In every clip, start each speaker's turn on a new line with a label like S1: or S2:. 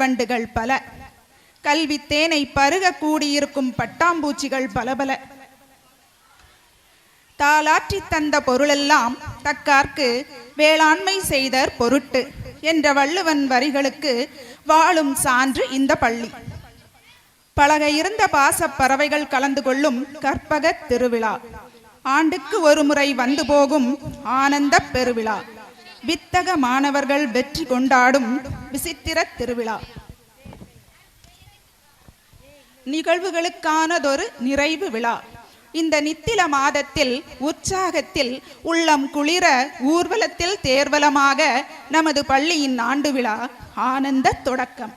S1: வண்டுகள் பல, கல்வி தேனை பருக கூடியிருக்கும் பட்டாம்பூச்சிகள் பலபல. தாலாற்றி தந்த பொருளெல்லாம் தக்கார்க்கு வேளாண்மை செய்தர் பொருட்டு என்ற வள்ளுவன் வரிகளுக்கு வாழும் சான்று இந்த பள்ளி. பழக இருந்த பாசப் பறவைகள் கலந்து கொள்ளும் கற்பக திருவிழா, ஆண்டுக்கு ஒரு முறை வந்து போகும் ஆனந்த பெருவிழா, வித்தக மாணவர்கள் வெற்றி கொண்டாடும் விசித்திர திருவிழா. நிகழ்வுகளுக்கானதொரு நிறைவு விழா. இந்த நித்தில மாதத்தில் உற்சாகத்தில் உள்ளம் குளிர ஊர்வலத்தில் தேர்வலமாக நமது பள்ளியின் ஆண்டு விழா ஆனந்த தொடக்கம்.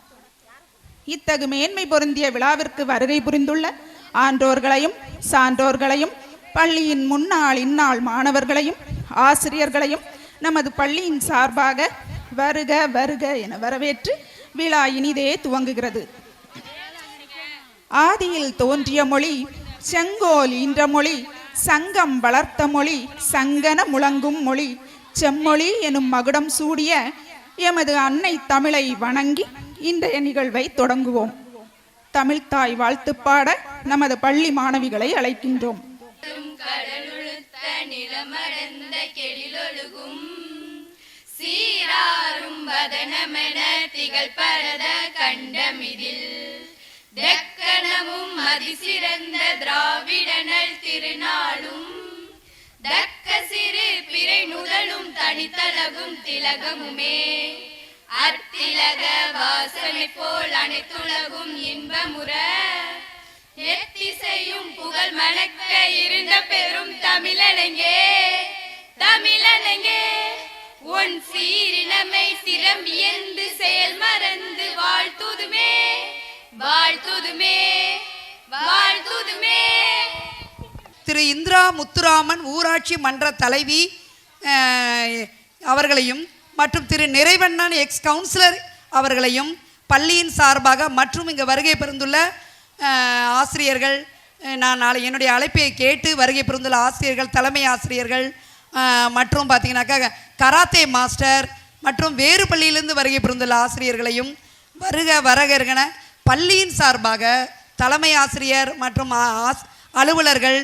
S1: இத்தகு மேன்மை பொருந்திய விழாவிற்கு வருகை புரிந்துள்ள ஆன்றோர்களையும் சான்றோர்களையும் பள்ளியின் முன்னாள் இந்நாள் மாணவர்களையும் ஆசிரியர்களையும் நமது பள்ளியின் சார்பாக வருக வருக என வரவேற்று விழா இனிதே துவங்குகிறது. ஆதியில் தோன்றிய மொழி செங்கோல் ஈன்ற மொழி, சங்கம் வளர்த்த மொழி, சங்கன முழங்கும் மொழி, செம்மொழி எனும் மகுடம் சூடிய எமது அன்னை தமிழை வணங்கி இன்றைய நிகழ்வை தொடங்குவோம். தமிழ்த்தாய் வாழ்த்து பாட நமது பள்ளி மாணவிகளை அழைக்கின்றோம்.
S2: சீராரும் வதனமென திகழ் பரத கண்டமிதில் தக்கணமும் அதிசிறந்த திராவிடனல் திருநாளும் தக்க சிறு பிறை நுதலும் தனித்தலகும் திலகமுமே அத்திலக வாசனை போல் அனைத்துலகும் இன்பமுற எத்திசையும் புகழ் மணக்க இருந்த பெரும் தமிழனங்கே தமிழனங்கே உன் சீரினமை சிரம்பியந்து செயல் மறந்து வாழ்த்துதுமே வாழ்த்துதுமே வாழ்த்துதுமே.
S3: திரு இந்திரா முத்துராமன் ஊராட்சி மன்ற தலைவி அவர்களையும் மற்றும் திரு நிறைவண்ணன் எக்ஸ் கவுன்சிலர் அவர்களையும் பள்ளியின் சார்பாக மற்றும் இங்கு வருகை பெறுந்துள்ள ஆசிரியர்கள், நான் நாளை என்னுடைய அழைப்பை கேட்டு வருகை பெறுந்துள்ள ஆசிரியர்கள், தலைமை ஆசிரியர்கள் மற்றும் பார்த்திங்கனாக்கா கராத்தே மாஸ்டர் மற்றும் வேறு பள்ளியிலிருந்து வருகை பெறுந்துள்ள ஆசிரியர்களையும் வருக வரகென பள்ளியின் சார்பாக தலைமை ஆசிரியர் மற்றும் அலுவலர்கள்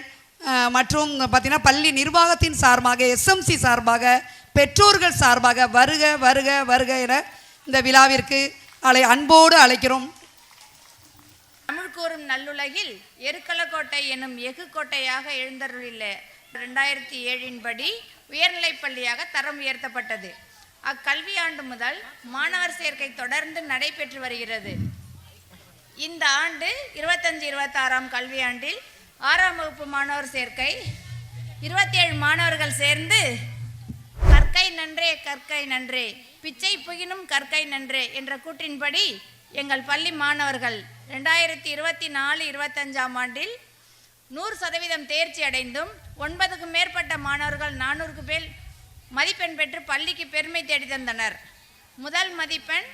S3: மற்றும் பார்த்திங்கன்னா பள்ளி நிர்வாகத்தின் சார்பாக எஸ்எம்சி சார்பாக பெற்றோர்கள் சார்பாக வருக வருக வருக என இந்த விழாவிற்கு அன்போடு அழைக்கிறோம்.
S2: தமிழ் கூறும் நல்லுலகில் எருக்கலக்கோட்டை என்னும் எஃகு கோட்டையாக எழுந்தருளில்ல 2007 படி உயர்நிலைப் பள்ளியாக தரம் உயர்த்தப்பட்டது. அக்கல்வியாண்டு முதல் மாணவர் சேர்க்கை தொடர்ந்து நடைபெற்று வருகிறது. இந்த ஆண்டு 25-26 கல்வியாண்டில் 6ஆம் வகுப்பு மாணவர் சேர்க்கை 27 மாணவர்கள் சேர்ந்து கற்கை நன்றே கற்கை நன்றே பிச்சை புகினும் கற்கை நன்றே என்ற கூற்றின்படி எங்கள் பள்ளி மாணவர்கள் 2024-25 ஆண்டில் 100% தேர்ச்சி அடைந்தும் 9க்கும் மேற்பட்ட மாணவர்கள் 400க்கு மேல் மதிப்பெண் பெற்று பள்ளிக்கு பெருமை தேடி தந்தனர். முதல் மதிப்பெண்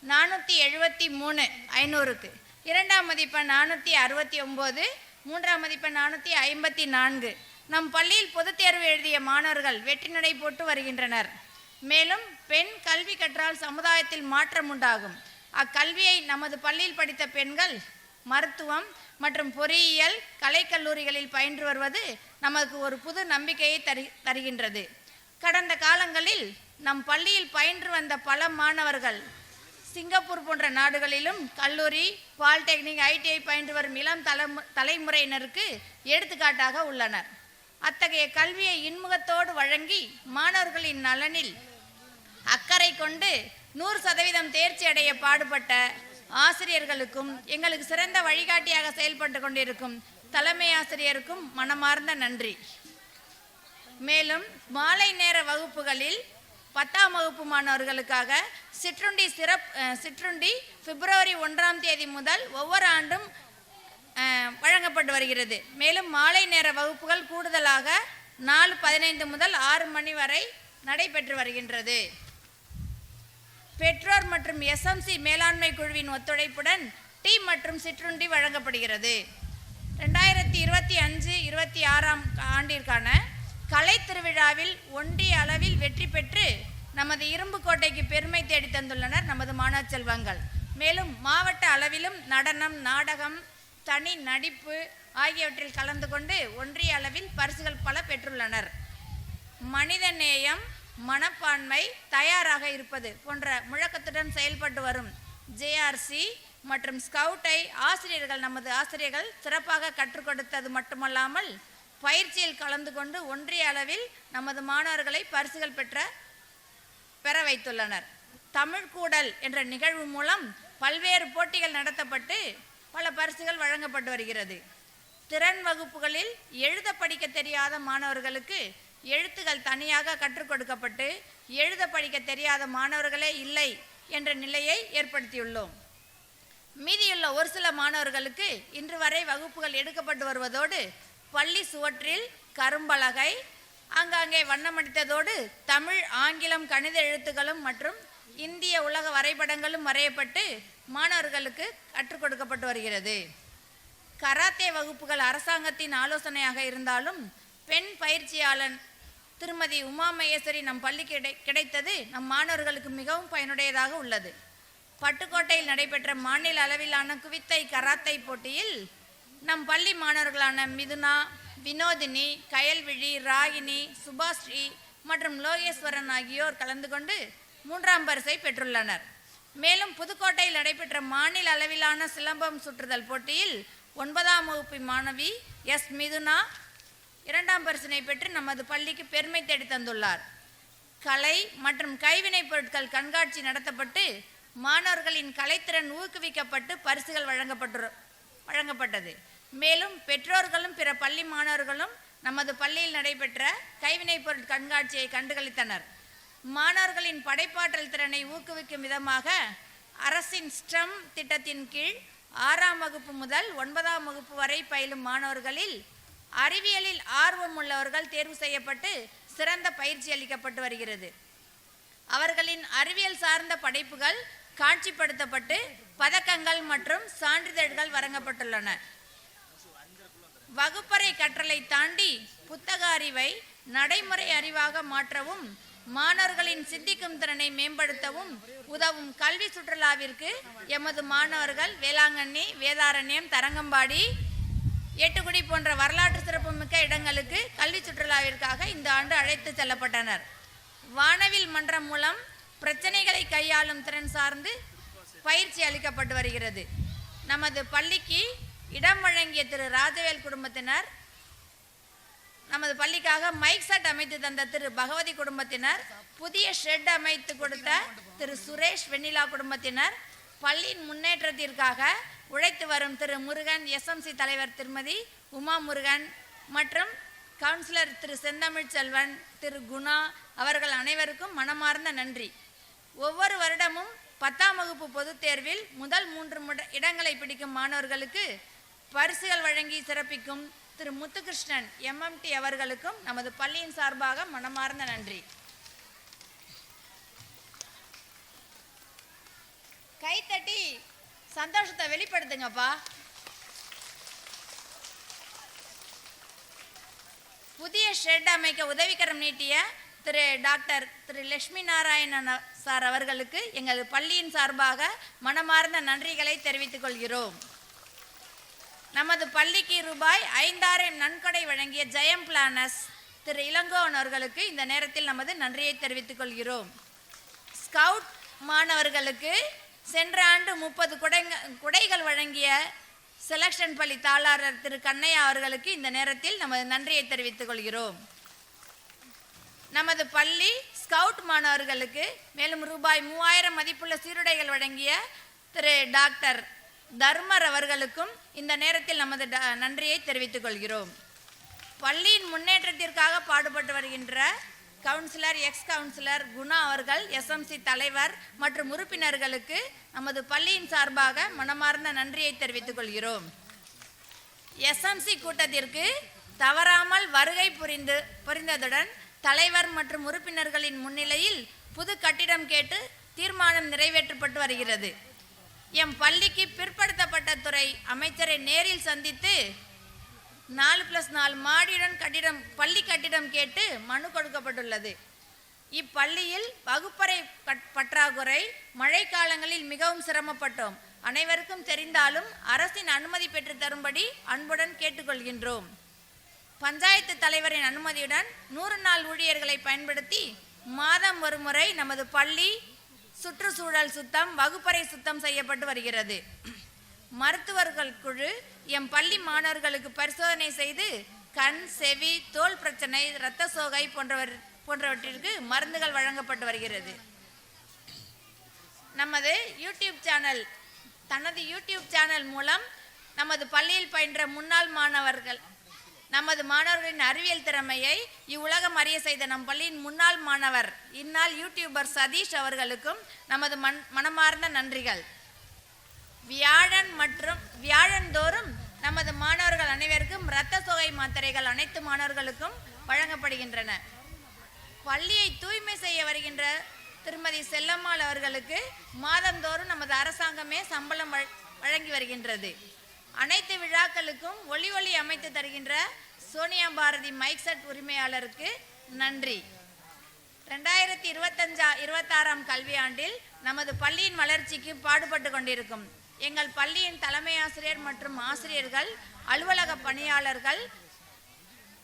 S2: 473 500க்கு, 2ஆம் மதிப்பெண் 469, 3ஆம் மதிப்பெண் 454. நம் பள்ளியில் பொதுத் தேர்வு எழுதிய மாணவர்கள் வெற்றி நடை போட்டு வருகின்றனர். மேலும் பெண் கல்வி கற்றால் சமுதாயத்தில் மாற்றம் உண்டாகும். அக்கல்வியை நமது பள்ளியில் படித்த பெண்கள் மருத்துவம் மற்றும் பொறியியல் கலைக்கல்லூரிகளில் பயின்று வருவது நமக்கு ஒரு புது நம்பிக்கையை தருகின்றது. கடந்த காலங்களில் நம் பள்ளியில் பயின்று வந்த பல மாணவர்கள் சிங்கப்பூர் போன்ற நாடுகளிலும் கல்லூரி, பாலிடெக்னிக், ஐடிஐ பயின்று வரும் இளம் தலைமுறையினருக்கு எடுத்துக்காட்டாக உள்ளனர். அத்தகைய கல்வியை இன்முகத்தோடு வழங்கி மாணவர்களின் நலனில் அக்கறை கொண்டு 100% தேர்ச்சி அடைய பாடுபட்ட ஆசிரியர்களுக்கும் எங்களுக்கு சிறந்த வழிகாட்டியாக செயல்பட்டு கொண்டிருக்கும் தலைமை ஆசிரியருக்கும் மனமார்ந்த நன்றி. மேலும் மாலை நேர வகுப்புகளில் 10ஆம் வகுப்பு மாணவர்களுக்காக சிற்றுண்டி பிப்ரவரி 1ஆம் தேதி முதல் ஒவ்வொரு ஆண்டும் வழங்கப்பட்டு வருகிறது. மேலும் மாலை நேர வகுப்புகள் கூடுதலாக 4:15 முதல் 6 மணி வரை நடைபெற்று வருகின்றது. பெற்றோர் மற்றும் எஸ்எம்சி மேலாண்மை குழுவின் ஒத்துழைப்புடன் டீ மற்றும் சிற்றுண்டி வழங்கப்படுகிறது. 2025-26 ஆண்டிற்கான கலை திருவிழாவில் ஒன்றிய அளவில் வெற்றி பெற்று நமது இரும்புக்கோட்டைக்கு பெருமை தேடி தந்துள்ளனர் நமது மாணவ செல்வங்கள். மேலும் மாவட்ட அளவிலும் நடனம், நாடகம், தனி நடிப்பு ஆகியவற்றில் கலந்து கொண்டு ஒன்றிய அளவில் பரிசுகள் பல பெற்றுள்ளனர். மனித நேயம், மனப்பான்மை, தயாராக இருப்பது போன்ற முழக்கத்துடன் செயல்பட்டு வரும் ஜேஆர்சி மற்றும் ஸ்கவுட்டை நமது ஆசிரியர்கள் சிறப்பாக கற்றுக் கொடுத்தது மட்டுமல்லாமல் பயிற்சியில் கலந்து கொண்டு ஒன்றிய அளவில் நமது மாணவர்களை பரிசுகள் பெற வைத்துள்ளனர். தமிழ் கூடல் என்ற நிகழ்வு மூலம் பல்வேறு போட்டிகள் நடத்தப்பட்டு பல பரிசுகள் வழங்கப்பட்டு வருகிறது. திறன் வகுப்புகளில் எழுத படிக்க தெரியாத மாணவர்களுக்கு எழுத்துக்கள் தனியாக கற்றுக் கொடுக்கப்பட்டு எழுத படிக்க தெரியாத மாணவர்களே இல்லை என்ற நிலையை ஏற்படுத்தியுள்ளோம். மீதியுள்ள ஒரு சில மாணவர்களுக்கு இன்று வரை வகுப்புகள் எடுக்கப்பட்டு வருவதோடு பள்ளி சுவற்றில் கரும்பலகை, ஆங்காங்கே வண்ணமடித்ததோடு தமிழ், ஆங்கிலம், கணித எழுத்துக்களும் மற்றும் இந்திய உலக வரைபடங்களும் வரையப்பட்டு மாணவர்களுக்கு கற்றுக் கொடுக்கப்பட்டு வருகிறது. கராத்தே வகுப்புகள் அரசாங்கத்தின் ஆலோசனையாக இருந்தாலும் பெண் பயிற்சியாளர் திருமதி உமா மகேஸ்வரி நம் பள்ளிக்கு கிடைத்தது நம் மாணவர்களுக்கு மிகவும் பயனுடையதாக உள்ளது. பட்டுக்கோட்டையில் நடைபெற்ற மாநில அளவிலான குவித்தை கராத்தை போட்டியில் நம் பள்ளி மாணவர்களான மிதுனா, வினோதினி, கயல்விழி, ராகினி, சுபாஸ்ரீ மற்றும் லோகேஸ்வரன் ஆகியோர் கலந்து கொண்டு 3ஆம் பரிசை பெற்றுள்ளனர். மேலும் புதுக்கோட்டையில் நடைபெற்ற மாநில அளவிலான சிலம்பம் சுற்றுதல் போட்டியில் 9ஆம் வகுப்பு மாணவி எஸ் மிதுனா 2ஆம் பரிசினை பெற்று நமது பள்ளிக்கு பெருமை தேடி தந்துள்ளார். கலை மற்றும் கைவினைப் பொருட்கள் கண்காட்சி நடத்தப்பட்டு மாணவர்களின் கலைத்திறன் ஊக்குவிக்கப்பட்டு பரிசுகள் வழங்கப்பட்டது. மேலும் பெற்றோர்களும் பிற பள்ளி மாணவர்களும் நமது பள்ளியில் நடைபெற்ற கைவினைப் பொருட்கள் கண்காட்சியை கண்டுகளித்தனர். மாணவர்களின் படைப்பாற்றல் திறனை ஊக்குவிக்கும் விதமாக அரசின் ஸ்டெம் திட்டத்தின் கீழ் 6ஆம் வகுப்பு முதல் 9ஆம் வகுப்பு வரை பயிலும் மாணவர்களில் அறிவியலில் ஆர்வம் உள்ளவர்கள் தேர்வு செய்யப்பட்டு சிறந்த பயிற்சி அளிக்கப்பட்டு வருகிறது. அவர்களின் அறிவியல் சார்ந்த படைப்புகள் காட்சிப்படுத்தப்பட்டு பதக்கங்கள் மற்றும் சான்றிதழ்கள் வழங்கப்பட்டுள்ளன. வகுப்பறை கற்றலை தாண்டி புத்தக அறிவை நடைமுறை அறிவாக மாற்றவும் மாணவர்களின் சிந்திக்கும் திறனை மேம்படுத்தவும் உதவும் கல்வி சுற்றுலாவிற்கு எமது மாணவர்கள் வேளாங்கண்ணி, வேதாரண்யம், தரங்கம்பாடி, எட்டுக்குடி போன்ற வரலாற்று சிறப்புமிக்க இடங்களுக்கு கல்வி சுற்றுலாவிற்காக இந்த ஆண்டு அழைத்து செல்லப்பட்டனர். வானவில் மன்றம் மூலம் பிரச்சனைகளை கையாளும் திறன் சார்ந்து பயிற்சி அளிக்கப்பட்டு வருகிறது. நமது பள்ளிக்கு இடம் வழங்கிய திரு ராஜவேல் குடும்பத்தினர், நமது பள்ளிக்காக மைக் செட் அமைத்து தந்த திரு பகவதி குடும்பத்தினர், புதிய ஷெட் அமைத்து கொடுத்த திரு சுரேஷ் வெண்ணிலா குடும்பத்தினர், பள்ளியின் முன்னேற்றத்திற்காக உழைத்து வரும் திரு முருகன், எஸ்எம்சி தலைவர் திருமதி உமா முருகன் மற்றும் கவுன்சிலர் திரு செந்தமிழ் செல்வன், திரு குணா அவர்கள் அனைவருக்கும் மனமார்ந்த நன்றி. ஒவ்வொரு வருடமும் 10ஆம் வகுப்பு பொதுத் தேர்வில் முதல் 3 இடங்களை பிடிக்கும் மாணவர்களுக்கு பரிசுகள் வழங்கி சிறப்பிக்கும் திரு முத்துகிருஷ்ணன் MMT அவர்களுக்கும் நமது பள்ளியின் சார்பாக மனமார்ந்த நன்றி. கைத்தட்டி சந்தோஷத்தை வெளிப்படுத்துங்கப்பா. புதிய ஷெட் அமைக்க உதவிக்கரம் நீட்டிய திரு லட்சுமி நாராயணன் சார் அவர்களுக்கு எங்கள் பள்ளியின் சார்பாக மனமார்ந்த நன்றிகளை தெரிவித்துக் கொள்கிறோம். நமது பள்ளிக்கு ரூபாய் 5,000 நன்கொடை வழங்கிய ஜெயம் பிளானஸ் திரு இளங்கோவன் அவர்களுக்கு இந்த நேரத்தில் நமது நன்றியை தெரிவித்துக் கொள்கிறோம். ஸ்கவுட் மாணவர்களுக்கு சென்ற ஆண்டு 30 குடைகள் வழங்கிய செலக்ஷன் பள்ளி தாளாளர் திரு கண்ணையா அவர்களுக்கு இந்த நேரத்தில் நமது நன்றியை தெரிவித்துக் கொள்கிறோம். நமது பள்ளி ஸ்கவுட் மாணவர்களுக்கு மேலும் ரூபாய் 3,000 மதிப்புள்ள சீருடைகள் வழங்கிய திரு டாக்டர் தர்மர் அவர்களுக்கும் இந்த நேரத்தில் நமது நன்றியை தெரிவித்துக் கொள்கிறோம். பள்ளியின் முன்னேற்றத்திற்காக பாடுபட்டு வருகின்ற கவுன்சிலர், எக்ஸ் கவுன்சிலர் குணா அவர்கள், எஸ்எம்சி தலைவர் மற்றும் உறுப்பினர்களுக்கு நமது பள்ளியின் சார்பாக மனமார்ந்த நன்றியை தெரிவித்துக் கொள்கிறோம். எஸ்எம்சி கூட்டத்திற்கு தவறாமல் வருகை புரிந்ததுடன் தலைவர் மற்றும் உறுப்பினர்களின் முன்னிலையில் புது கட்டிடம் கேட்டு தீர்மானம் நிறைவேற்றப்பட்டு வருகிறது. எம் பள்ளிக்கு பிற்படுத்தப்பட்ட துறை அமைச்சரை நேரில் சந்தித்து 4+4 மாடியுடன் பள்ளி கட்டிடம் கேட்டு மனு கொடுக்கப்பட்டுள்ளது. இப்பள்ளியில் வகுப்பறை பற்றாக்குறை, மழை காலங்களில் மிகவும் சிரமப்பட்டோம். அனைவருக்கும் தெரிந்தாலும் அரசின் அனுமதி பெற்று தரும்படி அன்புடன் கேட்டுக்கொள்கின்றோம். பஞ்சாயத்து தலைவரின் அனுமதியுடன் 100 நாள் ஊழியர்களை பயன்படுத்தி மாதம் ஒரு முறை நமது பள்ளி சுற்றுச்சூழல் சுத்தம், வகுப்பறை சுத்தம் செய்யப்பட்டு வருகிறது. மருத்துவர்கள் குழு எம் பள்ளி மாணவர்களுக்கு பரிசோதனை செய்து கண், செவி, தோல் பிரச்சனை, இரத்த சோகை போன்றவற்றிற்கு மருந்துகள் வழங்கப்பட்டு வருகிறது. தனது யூடியூப் சேனல் மூலம் நமது பள்ளியில் பயின்ற நமது மாணவர்களின் அறிவியல் திறமையை இவ்வுலகம் அறிய செய்த நம் பள்ளியின் முன்னாள் மாணவர், இந்நாள் யூடியூபர் சதீஷ் அவர்களுக்கும் நமது மனமார்ந்த நன்றிகள். வியாழந்தோறும் நமது மாணவர்கள் அனைவருக்கும் இரத்த சோகை மாத்திரைகள் அனைத்து மாணவர்களுக்கும் வழங்கப்படுகின்றன. பள்ளியை தூய்மை செய்ய வருகின்ற திருமதி செல்லம்மாள் அவர்களுக்கு மாதந்தோறும் நமது அரசாங்கமே சம்பளம் வழங்கி வருகின்றது. அனைத்து விழாக்களுக்கும் ஒளி அமைத்து தருகின்ற சோனியா பாரதி மைக் செட் உரிமையாளருக்கு நன்றி. 2025-26 கல்வியாண்டில் நமது பள்ளியின் வளர்ச்சிக்கு பாடுபட்டு கொண்டிருக்கும் எங்கள் பள்ளியின் தலைமை ஆசிரியர் மற்றும் ஆசிரியர்கள், அலுவலக பணியாளர்கள்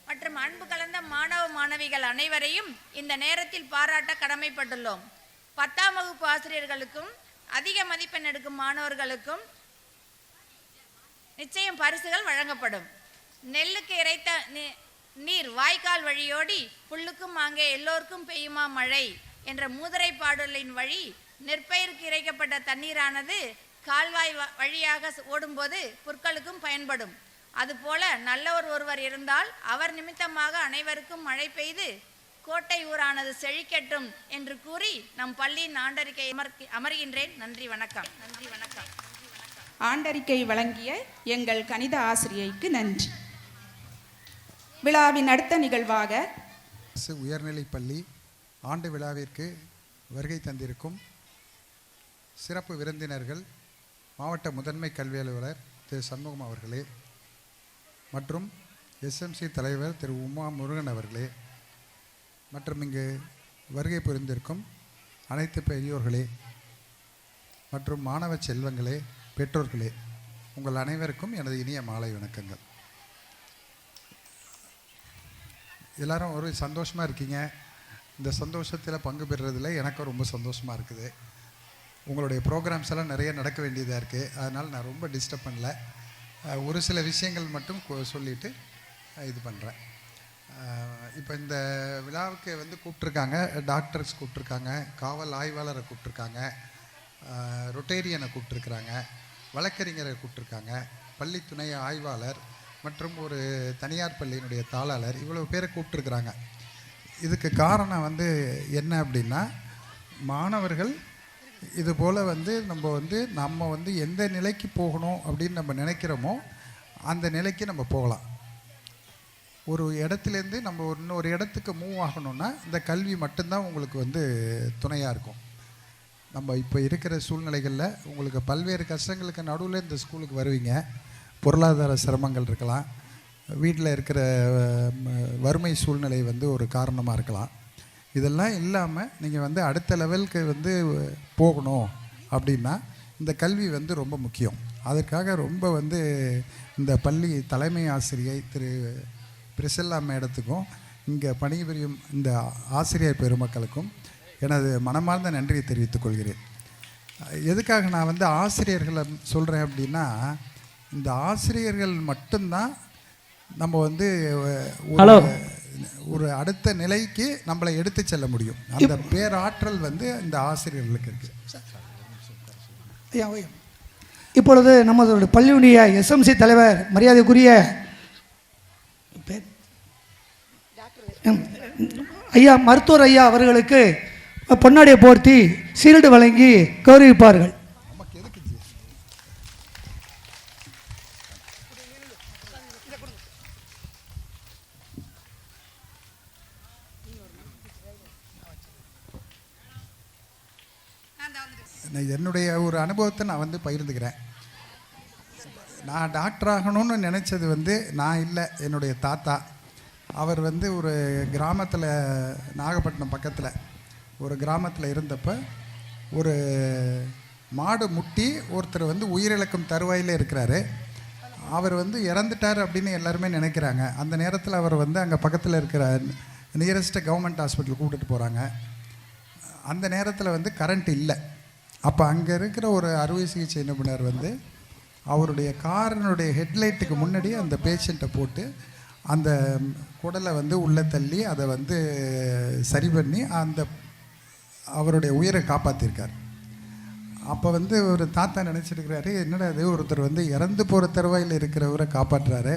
S2: மற்றும் அன்பு கலந்த மாணவ மாணவிகள் அனைவரையும் இந்த நேரத்தில் பாராட்ட கடமைப்பட்டுள்ளோம். 10ஆம் வகுப்பு ஆசிரியர்களுக்கும் அதிக மதிப்பெண் எடுக்கும் மாணவர்களுக்கும் நிச்சயம் பரிசுகள் வழங்கப்படும். நெல்லுக்கு இறைத்த நீர் வாய்க்கால் வழியோடி புல்லுக்கும் அங்கே எல்லோருக்கும் பெய்யுமா மழை என்ற மூதுரை பாடலின் வழி நெற்பயிருக்கு இறைக்கப்பட்ட தண்ணீரானது கால்வாய் வழியாக ஓடும்போது புற்களுக்கும் பயன்படும். அதுபோல நல்லவர் ஒருவர் இருந்தால் அவர் நிமித்தமாக அனைவருக்கும் மழை பெய்து கோட்டை ஊரானது செழிக்கட்டும் என்று கூறி நம் பள்ளியின் ஆண்டறிக்கை அமர்கின்றேன். நன்றி, வணக்கம். நன்றி, வணக்கம்.
S1: ஆண்டறிக்கை வழங்கிய எங்கள் கணித ஆசிரியைக்கு நன்றி. விழாவின் அடுத்த நிகழ்வாக
S4: உயர்நிலைப் பள்ளி ஆண்டு விழாவிற்கு வருகை தந்திருக்கும் சிறப்பு விருந்தினர்கள், மாவட்ட முதன்மை கல்வி அலுவலர் திரு சண்முகம் அவர்களே மற்றும் எஸ்எம்சி தலைவர் திரு உமா முருகன் அவர்களே மற்றும் இங்கு வருகை புரிந்திருக்கும் அனைத்து பெரியோர்களே மற்றும் மாணவ செல்வங்களே, பெற்றோர்களே, உங்கள் அனைவருக்கும் எனது இனிய மாலை வணக்கங்கள். எல்லாரும் ஒரு சந்தோஷமாக இருக்கீங்க. இந்த சந்தோஷத்தில் பங்கு பெறுறதில் எனக்கும் ரொம்ப சந்தோஷமாக இருக்குது. உங்களுடைய ப்ரோக்ராம்ஸ் எல்லாம் நிறைய நடக்க வேண்டியதாக இருக்குது. அதனால் நான் ரொம்ப டிஸ்டர்ப் பண்ணல. ஒரு சில விஷயங்கள் மட்டும் சொல்லிவிட்டு இது பண்ணுறேன். இப்போ இந்த விழாவுக்கு கூப்பிட்ருக்காங்க, டாக்டர்ஸ் கூப்பிட்ருக்காங்க, காவல் ஆய்வாளரை கூப்பிட்ருக்காங்க, ரொட்டேரியனை கூப்பிட்ருக்குறாங்க, வழக்கறிஞரை கூப்பிட்ருக்காங்க, பள்ளி துணை ஆய்வாளர் மற்றும் ஒரு தனியார் பள்ளியினுடைய தாளாளர், இவ்வளோ பேரை கூப்பிட்ருக்குறாங்க. இதுக்கு காரணம் என்ன அப்படின்னா, மாணவர்கள் இதுபோல் நம்ம எந்த நிலைக்கு போகணும் அப்படின்னு நம்ம நினைக்கிறோமோ அந்த நிலைக்கு நம்ம போகலாம். ஒரு இடத்துலேருந்து நம்ம இன்னொரு இடத்துக்கு மூவ் ஆகணும்னா இந்த கல்வி மட்டும்தான் உங்களுக்கு துணையாக இருக்கும். நம்ம இப்போ இருக்கிற சூழ்நிலைகளில் உங்களுக்கு பல்வேறு கஷ்டங்களுக்கு நடுவில் இந்த ஸ்கூலுக்கு வருவீங்க. பொருளாதார சிரமங்கள் இருக்கலாம், வீட்டில் இருக்கிற வறுமை சூழ்நிலை ஒரு காரணமாக இருக்கலாம். இதெல்லாம் இல்லாமல் நீங்கள் அடுத்த லெவலுக்கு போகணும் அப்படின்னா இந்த கல்வி ரொம்ப முக்கியம். அதற்காக ரொம்ப இந்த பள்ளி தலைமை ஆசிரியை திரு பிரிசெல்லா மேடத்துக்கும் இங்கே பணிபுரியும் இந்த ஆசிரியர் பெருமக்களுக்கும் எனது மனமார்ந்த நன்றியை தெரிவித்துக் கொள்கிறேன். எதுக்காக நான் ஆசிரியர்களை சொல்கிறேன் அப்படின்னா, இந்த ஆசிரியர்கள் மட்டும்தான் நம்ம ஒரு அடுத்த நிலைக்கு நம்மளை எடுத்து செல்ல முடியும். அந்த பேராற்றல் இந்த ஆசிரியர்களுக்கு இருக்குது.
S5: இப்பொழுது நமது பள்ளியுடைய எஸ்எம்சி தலைவர் மரியாதைக்குரிய ஐயா மருத்துவர் ஐயா அவர்களுக்கு பொன்னாடியை போர்த்தி சீல்டு வழங்கி கௌரவிப்பார்கள்.
S4: என்னுடைய ஒரு அனுபவத்தை நான் பகிர்ந்துக்கிறேன். நான் டாக்டர் ஆகணும்னு நினச்சது நான் இல்லை, என்னுடைய தாத்தா. அவர் ஒரு கிராமத்தில், நாகப்பட்டினம் பக்கத்தில் ஒரு கிராமத்தில் இருந்தப்போ ஒரு மாடு முட்டி ஒருத்தர் வந்து உயிரிழக்கும் தருவாயில் இருக்கிறாரு. அவர் வந்து இறந்துட்டார் அப்படின்னு எல்லாருமே நினைக்கிறாங்க. அந்த நேரத்தில் அவர் வந்து அங்கே பக்கத்தில் இருக்கிற நியரஸ்ட்டு கவர்மெண்ட் ஹாஸ்பிட்டல் கூப்பிட்டு போகிறாங்க. அந்த நேரத்தில் வந்து கரண்ட் இல்லை. அப்போ அங்கே இருக்கிற ஒரு அறுவை சிகிச்சை நிபுணர் வந்து அவருடைய காரினுடைய ஹெட்லைட்டுக்கு முன்னாடி அந்த பேஷண்ட்டை போட்டு அந்த குடலை வந்து உள்ளே தள்ளி அதை வந்து சரி பண்ணி அந்த அவருடைய உயிரை காப்பாற்றிருக்கார். அப்போ வந்து ஒரு தாத்தா நினச்சிருக்கிறாரு, என்னடா அது ஒருத்தர் வந்து இறந்து போகிற தருவாயில் இருக்கிறவரை காப்பாற்றுறாரு,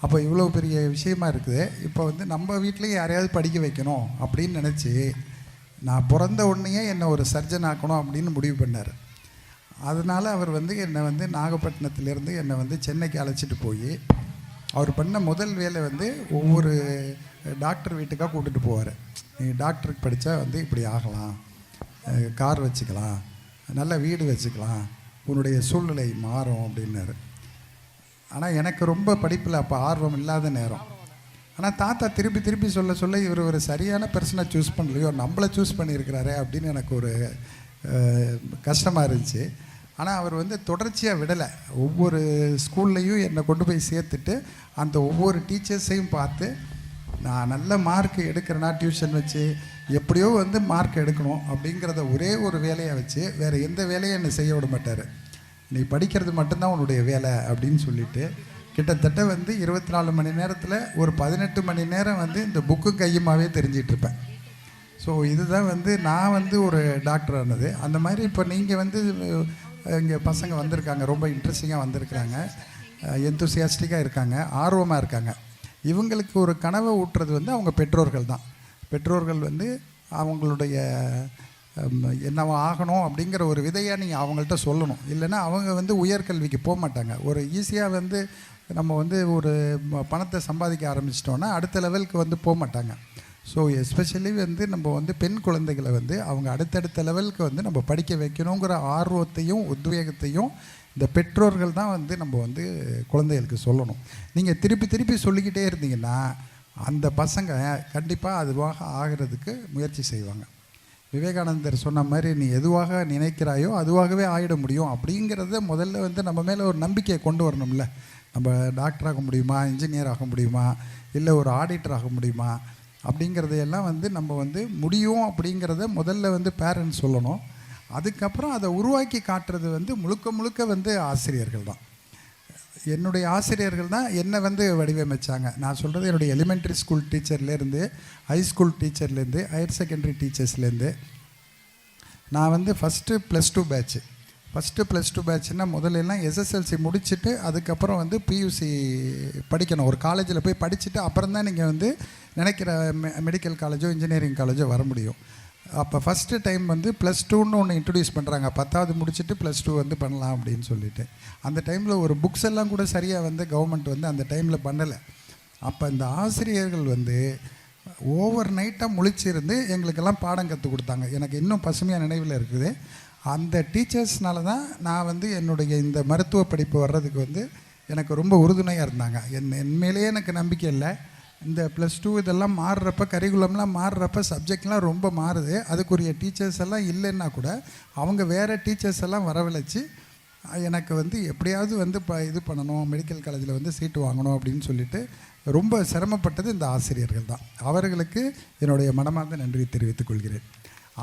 S4: அப்போ இவ்வளோ பெரிய விஷயமா இருக்குது, இப்போ வந்து நம்ம வீட்லேயும் யாரையாவது படிக்க வைக்கணும் அப்படின்னு நினச்சி நான் பிறந்த உடனேயே என்னை ஒரு சர்ஜன் ஆக்கணும் அப்படின்னு முடிவு பண்ணார். அதனால் அவர் வந்து என்னை வந்து நாகப்பட்டினத்துலேருந்து என்னை வந்து சென்னைக்கு அழைச்சிட்டு போய் அவர் பண்ண முதல் வேலை வந்து ஒவ்வொரு டாக்டர் வீட்டுக்காக கூப்பிட்டு போவார். நீ டாக்டருக்கு படித்தா வந்து இப்படி ஆகலாம், கார் வச்சுக்கலாம், நல்ல வீடு வச்சுக்கலாம், உன்னுடைய சூழ்நிலை மாறும் அப்படின்னாரு. ஆனால் எனக்கு ரொம்ப படிப்பில் அப்போ ஆர்வம் இல்லாத நேரம். ஆனால் தாத்தா திருப்பி திருப்பி சொல்ல இவர் ஒரு சரியான பர்சனை சூஸ் பண்ணலையோ, நம்மளை சூஸ் பண்ணியிருக்கிறாரே அப்படின்னு எனக்கு ஒரு கஷ்டமாக இருந்துச்சு. ஆனால் அவர் வந்து தொடர்ச்சியாக விடலை. ஒவ்வொரு ஸ்கூல்லையும் என்னை கொண்டு போய் சேர்த்துட்டு அந்த ஒவ்வொரு டீச்சர்ஸையும் பார்த்து நான் நல்ல மார்க் எடுக்கிறேன்னா டியூஷன் வச்சு எப்படியோ வந்து மார்க் எடுக்கணும் அப்படிங்கிறத ஒரே ஒரு வேலையை வச்சு வேறு எந்த வேலையும் என்னை செய்ய விட மாட்டார். நீ படிக்கிறது மட்டும்தான் உன்னுடைய வேலை அப்படின்னு சொல்லிட்டு கிட்டத்தட்ட வந்து 24 மணி நேரத்தில் ஒரு 18 மணி நேரம் வந்து இந்த புக்கு கையுமாவே தெரிஞ்சிட்ருப்பேன். ஸோ இதுதான் வந்து நான் வந்து ஒரு டாக்டர் ஆனது. அந்த மாதிரி இப்போ நீங்கள் வந்து இங்கே பசங்க வந்திருக்காங்க, ரொம்ப இன்ட்ரெஸ்டிங்காக வந்திருக்கிறாங்க, எந்தூசியாஸ்டிக்காக இருக்காங்க, ஆர்வமாக இருக்காங்க. இவங்களுக்கு ஒரு கனவை ஊட்டுறது வந்து அவங்க பெற்றோர்கள் தான். பெற்றோர்கள் வந்து அவங்களுடைய என்னவோ ஆகணும் அப்படிங்கிற ஒரு விதையாக நீங்கள் அவங்கள்ட்ட சொல்லணும். இல்லைன்னா அவங்க வந்து உயர்கல்விக்கு போக மாட்டாங்க. ஒரு ஈஸியாக வந்து நம்ம வந்து ஒரு பணத்தை சம்பாதிக்க ஆரம்பிச்சிட்டோன்னா அடுத்த லெவலுக்கு வந்து போக மாட்டாங்க. ஸோ எஸ்பெஷலி வந்து நம்ம வந்து பெண் குழந்தைகளை வந்து அவங்க அடுத்தடுத்த லெவலுக்கு வந்து நம்ம படிக்க வைக்கணுங்கிற ஆர்வத்தையும் உத்வேகத்தையும் இந்த பெற்றோர்கள் தான் வந்து நம்ம வந்து குழந்தைகளுக்கு சொல்லணும். நீங்கள் திருப்பி திருப்பி சொல்லிக்கிட்டே இருந்தீங்கன்னா அந்த பசங்க கண்டிப்பாக அதுவாக ஆகிறதுக்கு முயற்சி செய்வாங்க. விவேகானந்தர் சொன்ன மாதிரி நீ எதுவாக நினைக்கிறாயோ அதுவாகவே ஆகிட முடியும் அப்படிங்கிறத முதல்ல வந்து நம்ம மேலே ஒரு நம்பிக்கையை கொண்டு வரணும்ல. நம்ம டாக்டர் ஆக முடியுமா, இன்ஜினியர் ஆக முடியுமா, இல்லை ஒரு ஆடிட்டர் ஆக முடியுமா அப்படிங்கிறதையெல்லாம் வந்து நம்ம வந்து முடியும் அப்படிங்கிறத முதல்ல வந்து பேரண்ட்ஸ் சொல்லணும். அதுக்கப்புறம் அதை உருவாக்கி காட்டுறது வந்து முழுக்க முழுக்க வந்து ஆசிரியர்கள் தான். என்னுடைய ஆசிரியர்கள் தான் என்னை வந்து வடிவமைச்சாங்க. நான் சொல்கிறது என்னுடைய எலிமெண்ட்ரி ஸ்கூல் டீச்சர்லேருந்து, ஹைஸ்கூல் டீச்சர்லேருந்து, ஹையர் செகண்டரி டீச்சர்ஸ்லேருந்து. நான் வந்து ஃபஸ்ட்டு +2 பேட்ச்னால் முதல்லலாம் எஸ்எஸ்எல்சி முடிச்சுட்டு அதுக்கப்புறம் வந்து பியூசி படிக்கணும். ஒரு காலேஜில் போய் படிச்சுட்டு அப்புறம் தான் நீங்கள் வந்து நினைக்கிற மெடிக்கல் காலேஜோ இன்ஜினியரிங் காலேஜோ வர முடியும். அப்போ ஃபஸ்ட்டு டைம் வந்து +2ன்னு ஒன்று இன்ட்ரடியூஸ் பண்ணுறாங்க. 10வது முடிச்சுட்டு +2 வந்து பண்ணலாம் அப்படின்னு சொல்லிட்டு. அந்த டைமில் ஒரு புக்ஸ் எல்லாம் கூட சரியாக வந்து கவர்மெண்ட் வந்து அந்த டைமில் பண்ணலை. அப்போ இந்த ஆசிரியர்கள் வந்து ஓவர் நைட்டாக முழிச்சிருந்து எங்களுக்கெல்லாம் பாடம் கற்றுக் கொடுத்தாங்க. எனக்கு இன்னும் பசுமையாக நினைவில் இருக்குது. அந்த டீச்சர்ஸ்னால தான் நான் வந்து என்னுடைய இந்த மருத்துவ படிப்பு வர்றதுக்கு வந்து எனக்கு ரொம்ப உறுதுணையாக இருந்தாங்க. என்மேலேயே எனக்கு நம்பிக்கை இல்லை. இந்த +2 இதெல்லாம் மாறுறப்ப, கரிக்குலம்லாம் மாறுறப்ப சப்ஜெக்ட்லாம் ரொம்ப மாறுது. அதுக்குரிய டீச்சர்ஸ் எல்லாம் இல்லைன்னா கூட அவங்க வேறு டீச்சர்ஸ் எல்லாம் வரவழைச்சி எனக்கு வந்து எப்படியாவது வந்து இது பண்ணணும், மெடிக்கல் காலேஜில் வந்து சீட்டு வாங்கணும் அப்படின்னு சொல்லிட்டு ரொம்ப சிரமப்பட்டது இந்த ஆசிரியர்கள் தான். அவர்களுக்கு என்னுடைய மனமார்ந்த நன்றி தெரிவித்துக் கொள்கிறேன்.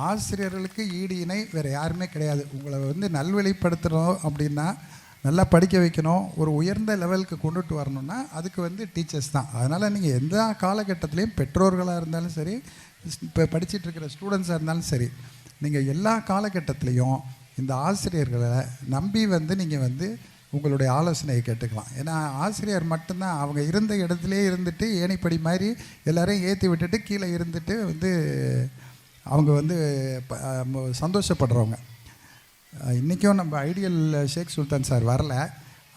S4: ஆசிரியர்களுக்கு ஈடு இணை வேறு யாருமே கிடையாது. உங்களை வந்து நல்வழிப்படுத்தணும் அப்படின்னா, நல்லா படிக்க வைக்கணும், ஒரு உயர்ந்த லெவலுக்கு கொண்டுட்டு வரணும்னா அதுக்கு வந்து டீச்சர்ஸ் தான். அதனால் நீங்கள் எந்த காலகட்டத்துலேயும் பெற்றோர்களாக இருந்தாலும் சரி, இப்போ படிச்சுட்டு இருக்கிற ஸ்டூடெண்ட்ஸாக இருந்தாலும் சரி, நீங்கள் எல்லா காலகட்டத்துலேயும் இந்த ஆசிரியர்களை நம்பி வந்து நீங்கள் வந்து உங்களுடைய ஆலோசனையை கேட்டுக்கலாம். ஏன்னா ஆசிரியர் மட்டும்தான் அவங்க இருந்த இடத்துலையே இருந்துட்டு ஏணிப்படி மாதிரி எல்லோரையும் ஏற்றி விட்டுட்டு கீழே இருந்துட்டு வந்து அவங்க வந்து சந்தோஷப்படுறவங்க. இன்றைக்கும் நம்ம ஐடியல் ஷேக் சுல்தான் சார் வரல.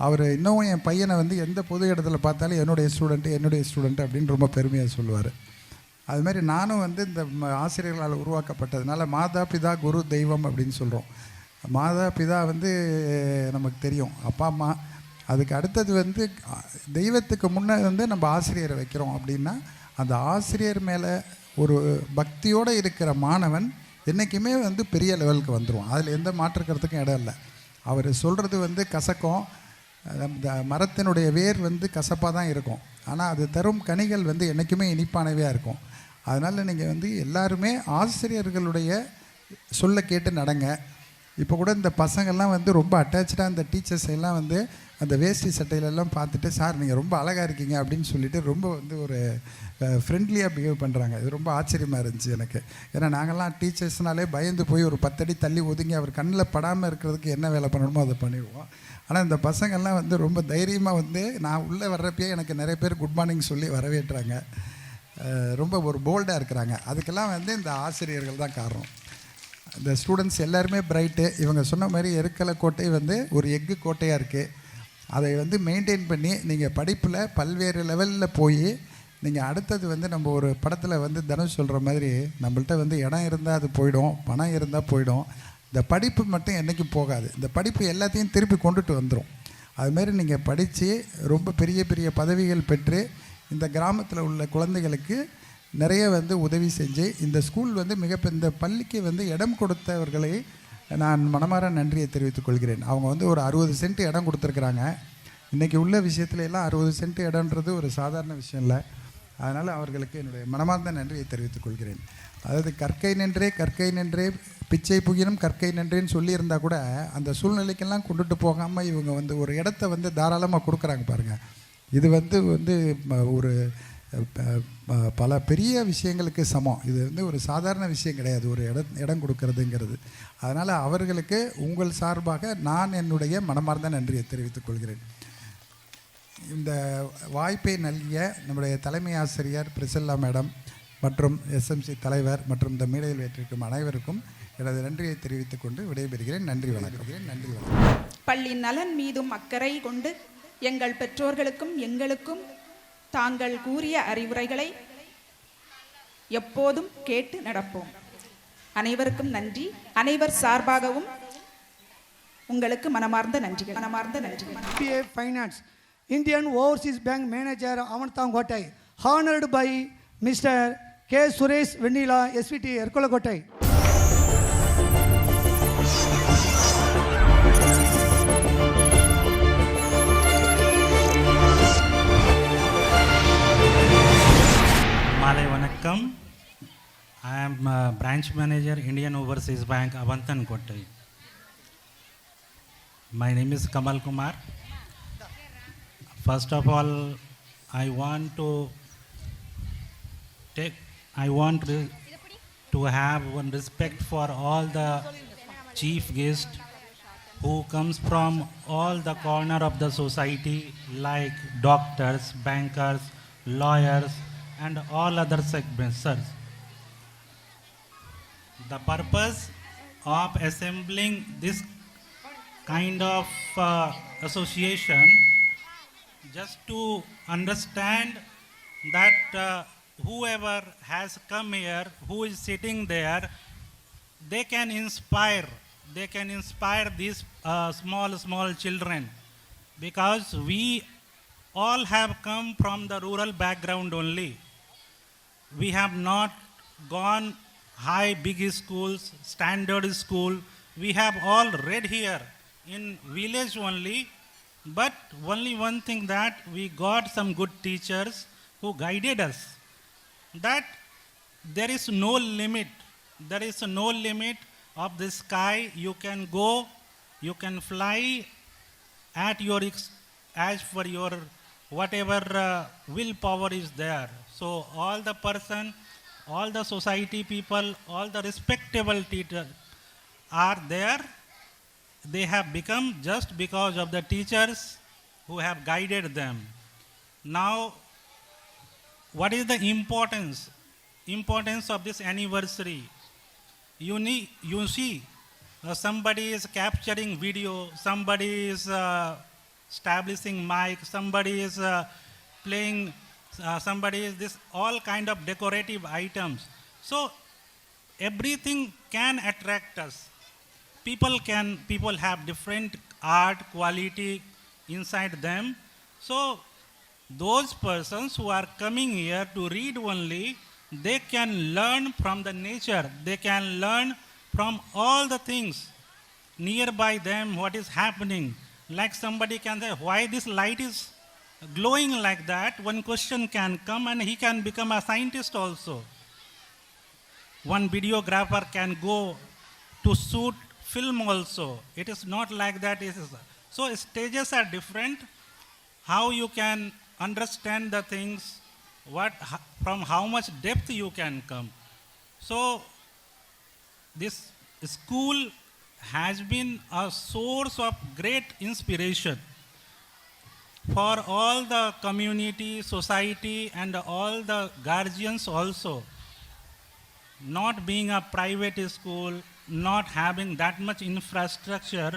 S4: அவர் இன்னும் என் பையனை வந்து எந்த பொது இடத்துல பார்த்தாலும் என்னுடைய ஸ்டூடெண்ட்டு அப்படின்னு ரொம்ப பெருமையாக சொல்லுவார். அதுமாதிரி நானும் வந்து இந்த ஆசிரியர்களால் உருவாக்கப்பட்டதுனால மாதா பிதா குரு தெய்வம் அப்படின்னு சொல்கிறோம். மாதா பிதா வந்து நமக்கு தெரியும், அப்பா அம்மா. அதுக்கு அடுத்தது வந்து தெய்வத்துக்கு முன்னே வந்து நம்ம ஆசிரியரை வைக்கிறோம் அப்படின்னா அந்த ஆசிரியர் மேலே ஒரு பக்தியோடு இருக்கிற மாணவன் என்றைக்குமே வந்து பெரிய லெவலுக்கு வந்துடும். அதில் எந்த மாற்றுக்கிறதுக்கும் இடம் இல்லை. அவர் சொல்கிறது வந்து கசக்கும், அந்த மரத்தினுடைய வேர் வந்து கசப்பாக தான் இருக்கும், ஆனால் அது தரும் கனிகள் வந்து என்றைக்குமே இனிப்பானவையாக இருக்கும். அதனால் நீங்கள் வந்து எல்லாருமே ஆசிரியர்களுடைய சொல்ல கேட்டு நடங்க. இப்போ கூட இந்த பசங்கள்லாம் வந்து ரொம்ப அட்டாச்சாக அந்த டீச்சர்ஸ் எல்லாம் வந்து அந்த வேஷ்டி சட்டையிலெல்லாம் பார்த்துட்டு, சார் நீங்கள் ரொம்ப அழகாக இருக்கீங்க அப்படின்னு சொல்லிட்டு ரொம்ப வந்து ஒரு ஃப்ரெண்ட்லியாக பிஹேவ் பண்ணுறாங்க. இது ரொம்ப ஆச்சரியமாக இருந்துச்சு எனக்கு. ஏன்னா நாங்கள்லாம் டீச்சர்ஸ்னாலே பயந்து போய் ஒரு 10 அடி தள்ளி ஒதுங்கி அவர் கண்ணில் படாமல் இருக்கிறதுக்கு என்ன வேலை பண்ணணுமோ அதை பண்ணிடுவோம். ஆனால் இந்த பசங்கள்லாம் வந்து ரொம்ப தைரியமாக வந்து நான் உள்ளே வர்றப்பயே எனக்கு நிறைய பேர் குட் மார்னிங் சொல்லி வரவேற்றாங்க. ரொம்ப ஒரு போல்டாக இருக்கிறாங்க. அதுக்கெல்லாம் வந்து இந்த ஆசிரியர்கள் தான் காரணம். இந்த ஸ்டூடெண்ட்ஸ் எல்லாருமே பிரைட்டு. இவங்க சொன்ன மாதிரி எருக்கலை கோட்டை வந்து ஒரு எக்கு கோட்டையாக இருக்குது. அதை வந்து மெயின்டைன் பண்ணி நீங்கள் படிப்பில் பல்வேறு லெவலில் போய் நீங்கள் அடுத்தது வந்து நம்ம ஒரு படத்தில் வந்து தனுஷ் சொல்கிற மாதிரி நம்மள்ட்ட வந்து இடம் இருந்தால் அது போயிடும், பணம் இருந்தால் போயிடும், இந்த படிப்பு மட்டும் என்றைக்கும் போகாது. இந்த படிப்பு எல்லாத்தையும் திருப்பி கொண்டுட்டு வந்துடும். அதுமாரி நீங்கள் படித்து ரொம்ப பெரிய பெரிய பதவிகள் பெற்று இந்த கிராமத்தில் உள்ள குழந்தைகளுக்கு நிறைய வந்து உதவி செஞ்சு இந்த ஸ்கூல் வந்து இந்த பள்ளிக்கு வந்து இடம் கொடுத்தவர்களை நான் மனமார நன்றியை தெரிவித்துக் கொள்கிறேன். அவங்க வந்து ஒரு 60 சென்ட் இடம் கொடுத்துருக்குறாங்க. இன்றைக்கி உள்ள விஷயத்துல எல்லாம் 60 சென்ட் இடம்ன்றது ஒரு சாதாரண விஷயம் இல்லை. அதனால் அவர்களுக்கு என்னுடைய மனமார்ந்த நன்றியை தெரிவித்துக் கொள்கிறேன். அதாவது கற்கை நின்றே பிச்சை புகினும் கற்கை நின்றேன்னு சொல்லியிருந்தால் கூட அந்த சூழ்நிலைக்கெல்லாம் கொண்டுட்டு போகாமல் இவங்க வந்து ஒரு இடத்த வந்து தாராளமாக கொடுக்குறாங்க பாருங்கள். இது வந்து ஒரு பல பெரிய விஷயங்களுக்கு சமம். இது வந்து ஒரு சாதாரண விஷயம் கிடையாது, ஒரு இடம் கொடுக்கறதுங்கிறது. அதனால் அவர்களுக்கு உங்கள் சார்பாக நான் என்னுடைய மனமார்ந்த நன்றியை தெரிவித்துக் கொள்கிறேன். இந்த வாய்ப்பை நல்கிய நம்முடைய தலைமை ஆசிரியர் பிரிசல்லா மேடம் மற்றும் எஸ்எம்சி தலைவர் மற்றும் இந்த மேடையில் ஏற்றிருக்கும் அனைவருக்கும் எனது நன்றியை தெரிவித்துக் கொண்டு விடைபெறுகிறேன். நன்றி வணக்கம்.
S1: பள்ளி நலன் மீதும் அக்கறை கொண்டு எங்கள் பெற்றோர்களுக்கும் எங்களுக்கும் தாங்கள் கூறிய அறிவுரைகளை எப்போதும் கேட்டு நடப்போம். அனைவருக்கும் நன்றி. அனைவர் சார்பாகவும் உங்களுக்கு மனமார்ந்த நன்றிகள்.
S5: MBA Finance, Indian Overseas Bank Manager Avantangotai, honored by Mr. K. Suresh Venila, SVT Erkolakotai.
S6: Malay Vanakkam. I am branch manager, Indian Overseas Bank, Avantankotai. My name is Kamal Kumar. First of all, I want to have one respect for all the chief guests who comes from all the corner of the society, like doctors, bankers, lawyers, and all other segments. Sir, the purpose of assembling this kind of association just to understand that whoever has come here, who is sitting there, they can inspire these small children, because we all have come from the rural background only. We have not gone high big schools, standard school. We have all read here in village only, but only one thing, that we got some good teachers who guided us, that there is no limit of the sky. You can go, you can fly at your as for your whatever willpower is there. So all the person, all the society people, all the respectable teachers are there. They have become just because of the teachers who have guided them. Now, what is the importance of this anniversary? You see, somebody is capturing video, somebody is establishing mic, somebody is playing, somebody is this, all kind of decorative items. So everything can attract us. People have different art quality inside them. So those persons who are coming here to read only, they can learn from the nature. They can learn from all the things nearby them, what is happening. Like somebody can say, why this light is glowing like that? One question can come and he can become a scientist also. One videographer can go to shoot film also. It is not like that. So stages are different. How you can understand the things, from how much depth you can come. So this school has been a source of great inspiration for all the community, society, and all the guardians also. Not being a private school, not having that much infrastructure,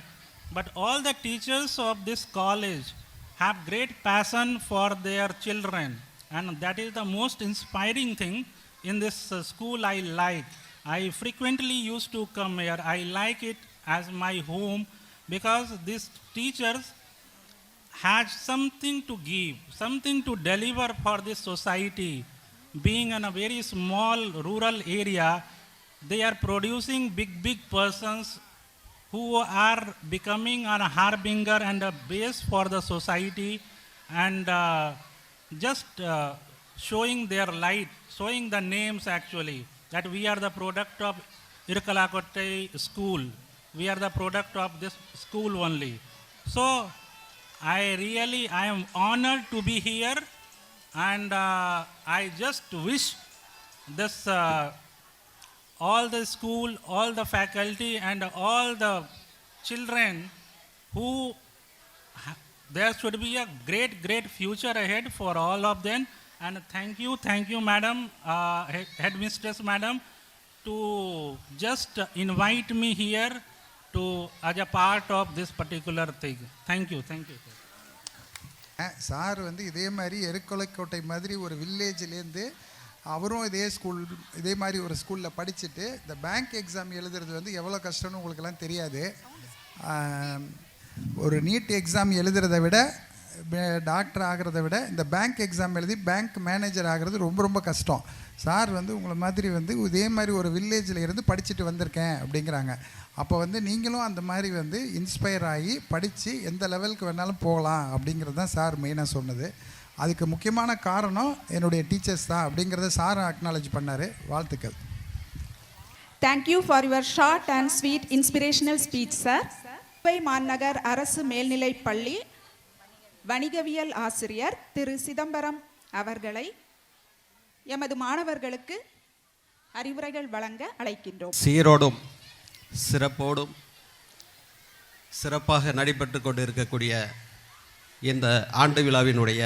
S6: but all the teachers of this college have great passion for their children, and that is the most inspiring thing in this school. I like. I frequently used to come here. I like it as my home because these teachers had something to give, something to deliver for this society. Being in a very small rural area, they are producing big persons who are becoming a harbinger and a base for the society, and just showing their light, showing the names actually, that we are the product of Irkalakotte school. We are the product of this school only. So I am honored to be here, and I just wish this all the school, all the faculty, and all the children who there should be a great future ahead for all of them. And thank you, madam, headmistress madam, to just invite me here to as a part of this particular thing. Thank you.
S4: Sir வந்து இதே மாதிரி எருக்கொலைக்கோட்டை மாதிரி ஒரு வில்லேஜ்லேருந்து அவரும் இதே மாதிரி ஒரு ஸ்கூலில் படிச்சுட்டு இந்த பேங்க் எக்ஸாம் எழுதுறது வந்து எவ்வளோ கஷ்டம்னு உங்களுக்கெல்லாம் தெரியாது. ஒரு நீட் எக்ஸாம் எழுதுறதை விட, டாக்டர் ஆகிறத விட இந்த பேங்க் எக்ஸாம் எழுதி பேங்க் மேனேஜர் ஆகிறது ரொம்ப கஷ்டம். சார் வந்து உங்களை மாதிரி வந்து இதே மாதிரி ஒரு வில்லேஜில் இருந்து படிச்சுட்டு வந்திருக்கேன் அப்படிங்கிறாங்க. அப்போ வந்து நீங்களும் அந்த மாதிரி வந்து இன்ஸ்பயர் ஆகி படித்து எந்த லெவலுக்கு வேணாலும் போகலாம் அப்படிங்கிறது தான் சார் மெயினாக சொன்னது. அதுக்கு முக்கியமான காரணம் என்னுடைய டீச்சர்ஸ் தான் அப்படிங்கிறத சார் அக்னாலஜ் பண்ணார். வாழ்த்துக்கள்.
S1: Thank you for your short and sweet inspirational speech sir. Mumbai மாநகர் அரசு மேல்நிலைப் பள்ளி வணிகவியல் ஆசிரியர் திரு சிதம்பரம் அவர்களை எமது மாணவர்களுக்கு அறிவுரைகள் வழங்க அழைக்கின்றோம்.
S7: சீரோடும் சிறப்போடும் சிறப்பாக நடைபெற்று கொண்டு இருக்கக்கூடிய இந்த ஆண்டு விழாவினுடைய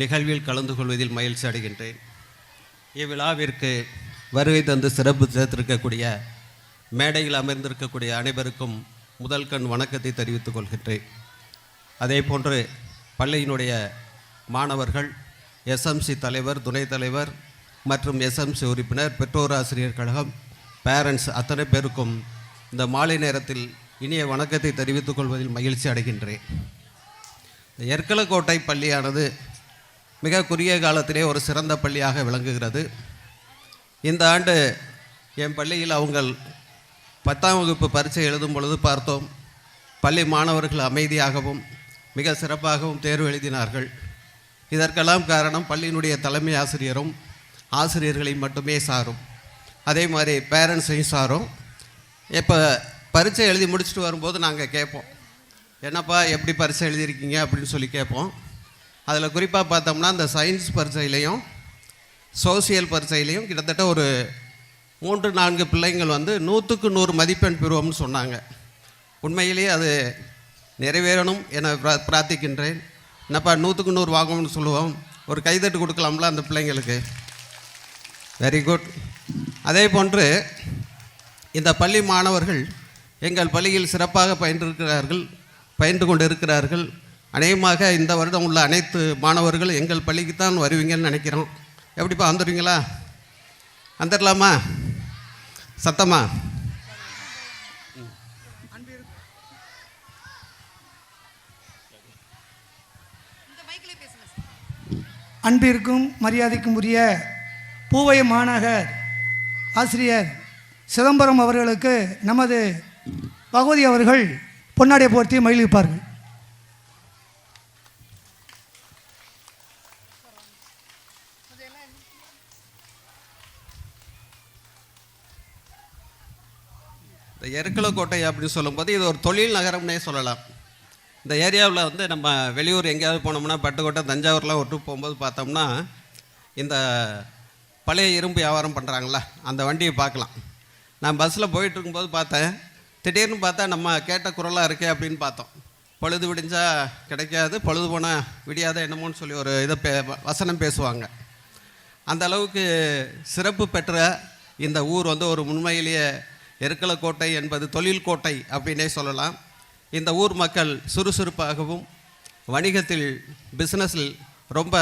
S7: நிகழ்வில் கலந்து கொள்வதில் மகிழ்ச்சி அடைகின்றேன். இவ்விழாவிற்கு வருகை தந்து சிறப்பு சேர்த்திருக்கக்கூடிய மேடையில் அமர்ந்திருக்கக்கூடிய அனைவருக்கும் முதல் கண் வணக்கத்தை தெரிவித்துக் கொள்கின்றேன். அதே போன்று பள்ளியினுடைய மாணவர்கள், எஸ்எம்சி தலைவர், துணைத் தலைவர் மற்றும் எஸ்எம்சி உறுப்பினர், பெற்றோர் ஆசிரியர் கழகம், பேரண்ட்ஸ் அத்தனை பேருக்கும் இந்த மாலை நேரத்தில் இனிய வணக்கத்தை தெரிவித்துக் கொள்வதில் மகிழ்ச்சி அடைகின்றேன். எருக்கலக்கோட்டை பள்ளியானது மிக குறுகிய காலத்திலே ஒரு சிறந்த பள்ளியாக விளங்குகிறது. இந்த ஆண்டு என் பள்ளியில் அவங்கள் 10ஆம் வகுப்பு பரீட்சை எழுதும் பொழுது பார்த்தோம், பள்ளி மாணவர்கள் அமைதியாகவும் மிக சிறப்பாகவும் தேர்வு எழுதினார்கள். இதற்கெல்லாம் காரணம் பள்ளியினுடைய தலைமை ஆசிரியரும் ஆசிரியர்களை மட்டுமே சாரும், அதே மாதிரி பேரண்ட்ஸையும் சாரும். இப்போ பரீட்சை எழுதி முடிச்சுட்டு வரும்போது நாங்கள் கேட்போம், என்னப்பா எப்படி பரீட்சை எழுதியிருக்கீங்க அப்படின்னு சொல்லி கேட்போம். அதில் குறிப்பாக பார்த்தோம்னா இந்த சயின்ஸ் பரீட்சையிலையும் சோசியல் பரீட்சையிலையும் கிட்டத்தட்ட ஒரு 3-4 பிள்ளைங்கள் வந்து 100க்கு 100 மதிப்பெண் பெறுவோம்னு சொன்னாங்க. உண்மையிலேயே அது நிறைவேறணும் என பிரார்த்திக்கின்றேன். என்னப்பா 100க்கு 100 வாங்கணும்னு சொல்லுவோம், ஒரு கைதட்டு கொடுக்கலாம்ல அந்த பிள்ளைங்களுக்கு. Very good. அதே போன்று இந்த பள்ளி மாணவர்கள் எங்கள் பள்ளியில் சிறப்பாக பயின்று கொண்டு இருக்கிறார்கள். அநேகமாக இந்த வருடம் உள்ள அனைத்து மாணவர்கள் எங்கள் பள்ளிக்கு தான் வருவீங்கன்னு நினைக்கிறோம். எப்படிப்பா வந்துடுவீங்களா? வந்துடலாமா? சத்தமா?
S5: அன்பிற்கும் மரியாதைக்கும் உரிய பூவை மாநகர் ஆசிரியர் சிதம்பரம் அவர்களுக்கு நமது பகவதி அவர்கள் பொன்னாடை போர்த்தி மகிழ்விப்பார்கள்.
S7: இந்த எருக்கலக்கோட்டை அப்படின்னு சொல்லும்போது இது ஒரு தொழில் நகரம்னே சொல்லலாம். இந்த ஏரியாவில் வந்து நம்ம வெளியூர் எங்கேயாவது போனோம்னா பட்டுக்கோட்டை தஞ்சாவூர்லாம் ஒரு ட்ரிப் போகும்போது பார்த்தோம்னா இந்த பழைய இரும்பு வியாபாரம் பண்ணுறாங்களா அந்த வண்டியை பார்க்கலாம். நான் பஸ்ஸில் போயிட்டு இருக்கும்போது பார்த்தேன். திடீர்னு பார்த்தா நம்ம கேட்ட குரலாக இருக்கே அப்படின்னு பார்த்தோம். பொழுது விடிஞ்சா கிடைக்காது, பொழுது போனால் விடியாத என்னமோன்னு சொல்லி ஒரு இதை வசனம் பேசுவாங்க. அந்த அளவுக்கு சிறப்பு பெற்ற இந்த ஊர் வந்து ஒரு உண்மையிலேயே எருக்கலக்கோட்டை என்பது தொழில் கோட்டை அப்படின்னே சொல்லலாம். இந்த ஊர் மக்கள் சுறுசுறுப்பாகவும் வணிகத்தில் பிஸ்னஸில் ரொம்ப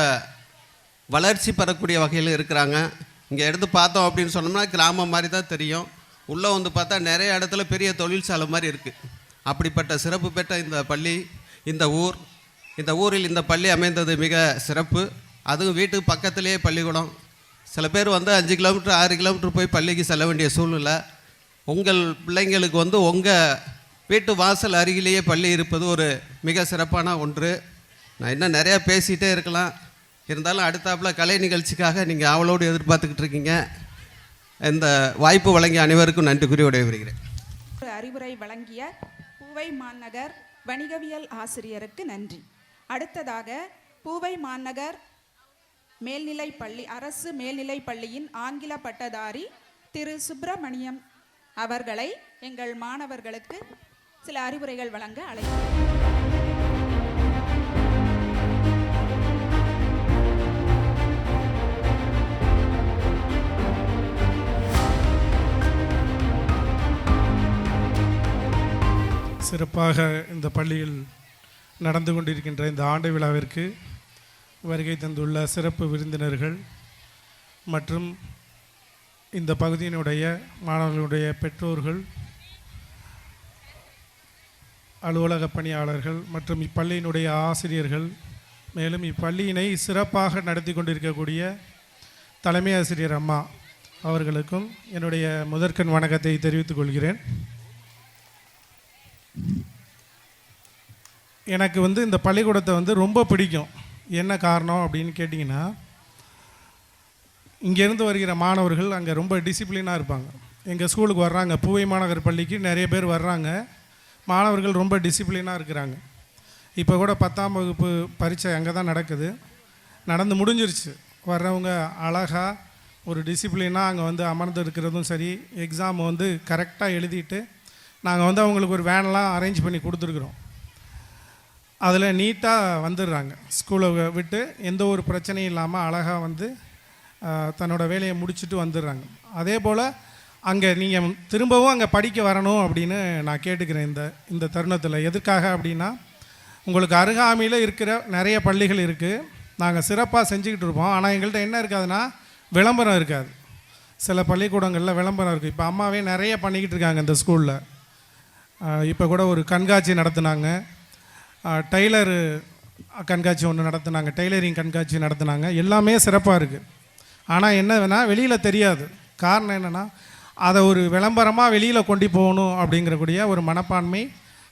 S7: வளர்ச்சி பெறக்கூடிய வகையில் இருக்கிறாங்க. இங்கே எடுத்து பார்த்தோம் அப்படின்னு சொன்னோம்னா கிராமம் மாதிரி தான் தெரியும். உள்ளே வந்து பார்த்தா நிறைய இடத்துல பெரிய தொழிற்சாலை மாதிரி இருக்குது. அப்படிப்பட்ட சிறப்பு பெற்ற இந்த பள்ளி, இந்த ஊரில் இந்த பள்ளி அமைந்தது மிக சிறப்பு. அதுவும் வீட்டுக்கு பக்கத்திலேயே பள்ளிக்கூடம். சில பேர் வந்து 5 கிலோமீட்டர் 6 கிலோமீட்டர் போய் பள்ளிக்கு செல்ல வேண்டிய சூழ்நிலை. உங்கள் பிள்ளைங்களுக்கு வந்து உங்கள் வீட்டு வாசல் அருகிலேயே பள்ளி இருப்பது ஒரு மிக சிறப்பான ஒன்று. நான் இன்னும் நிறையா பேசிகிட்டே இருக்கலாம். இருந்தாலும் அடுத்தாப்புல கலை நிகழ்ச்சிக்காக நீங்கள் ஆவலோடு எதிர்பார்த்துக்கிட்டு இருக்கீங்க. இந்த வாய்ப்பு வழங்கிய அனைவருக்கும் நன்றி கூறி விடைபெறுகிறேன்.
S1: அறிவுரை வழங்கிய பூவை மாநகர் வணிகவியல் ஆசிரியருக்கு நன்றி. அடுத்ததாக பூவை மாநகர் மேல்நிலைப்பள்ளி அரசு மேல்நிலைப்பள்ளியின் ஆங்கில பட்டதாரி திரு சுப்பிரமணியம் அவர்களை எங்கள் மாணவர்களுக்கு சில அறிவுரைகள் வழங்க அழைக்கிறேன்.
S8: சிறப்பாக இந்த பள்ளியில் நடந்து கொண்டிருக்கின்ற இந்த ஆண்டு விழாவிற்கு வருகை தந்துள்ள சிறப்பு விருந்தினர்கள் மற்றும் இந்த பகுதியினுடைய மாணவர்களுடைய பெற்றோர்கள், அலுவலக பணியாளர்கள் மற்றும் இப்பள்ளியினுடைய ஆசிரியர்கள், மேலும் இப்பள்ளியினை சிறப்பாக நடத்தி கொண்டிருக்கக்கூடிய தலைமை ஆசிரியர் அம்மா அவர்களுக்கும் என்னுடைய முதற்கண் வணக்கத்தை தெரிவித்துக் கொள்கிறேன். எனக்கு வந்து இந்த பள்ளிக்கூடத்தை வந்து ரொம்ப பிடிக்கும். என்ன காரணம் அப்படின்னு கேட்டிங்கன்னா, இங்கேருந்து வருகிற மாணவர்கள் அங்கே ரொம்ப டிசிப்ளினாக இருப்பாங்க. எங்கள் ஸ்கூலுக்கு வர்றாங்க, பூவை மாநகர் பள்ளிக்கு நிறைய பேர் வர்றாங்க. மாணவர்கள் ரொம்ப டிசிப்ளினாக இருக்கிறாங்க. இப்போ கூட 10ஆம் வகுப்பு பரீட்சை அங்கே தான் நடந்து முடிஞ்சிருச்சு. வர்றவங்க அழகாக ஒரு டிசிப்ளினாக அங்கே வந்து அமர்ந்து இருக்கிறதும் சரி, எக்ஸாம் வந்து கரெக்டாக எழுதிட்டு நாங்கள் வந்து அவங்களுக்கு ஒரு வேனெல்லாம் அரேஞ்ச் பண்ணி கொடுத்துருக்குறோம். அதில் நீட்டாக வந்துடுறாங்க. ஸ்கூலை விட்டு எந்த ஒரு பிரச்சனையும் இல்லாமல் அழகாக வந்து தன்னோட வேலையை முடிச்சுட்டு வந்துடுறாங்க. அதே போல் அங்கே நீங்கள் திரும்பவும் அங்கே படிக்க வரணும் அப்படின்னு நான் கேட்டுக்கிறேன். இந்த தருணத்தில் எதற்காக அப்படின்னா, உங்களுக்கு அருகாமையில் இருக்கிற நிறைய பள்ளிகள் இருக்குது, நாங்கள் சிறப்பாக செஞ்சுக்கிட்டு இருப்போம். ஆனால் எங்கள்கிட்ட என்ன இருக்காதுன்னா விளம்பரம் இருக்காது. சில பள்ளிக்கூடங்களில் விளம்பரம் இருக்குது. இப்போ அம்மாவே நிறைய பண்ணிக்கிட்டு இருக்காங்க இந்த ஸ்கூலில். இப்போ கூட ஒரு கண்காட்சி நடத்துனாங்க, டெய்லர் கண்காட்சி ஒன்று நடத்துனாங்க, டெய்லரிங் கண்காட்சி நடத்துனாங்க. எல்லாமே சிறப்பாக இருக்குது. ஆனால் என்னன்னா வெளியில் தெரியாது. காரணம் என்னென்னா, அதை ஒரு விளம்பரமாக வெளியில் கொண்டு போகணும் அப்படிங்கிறக்கூடிய ஒரு மனப்பான்மை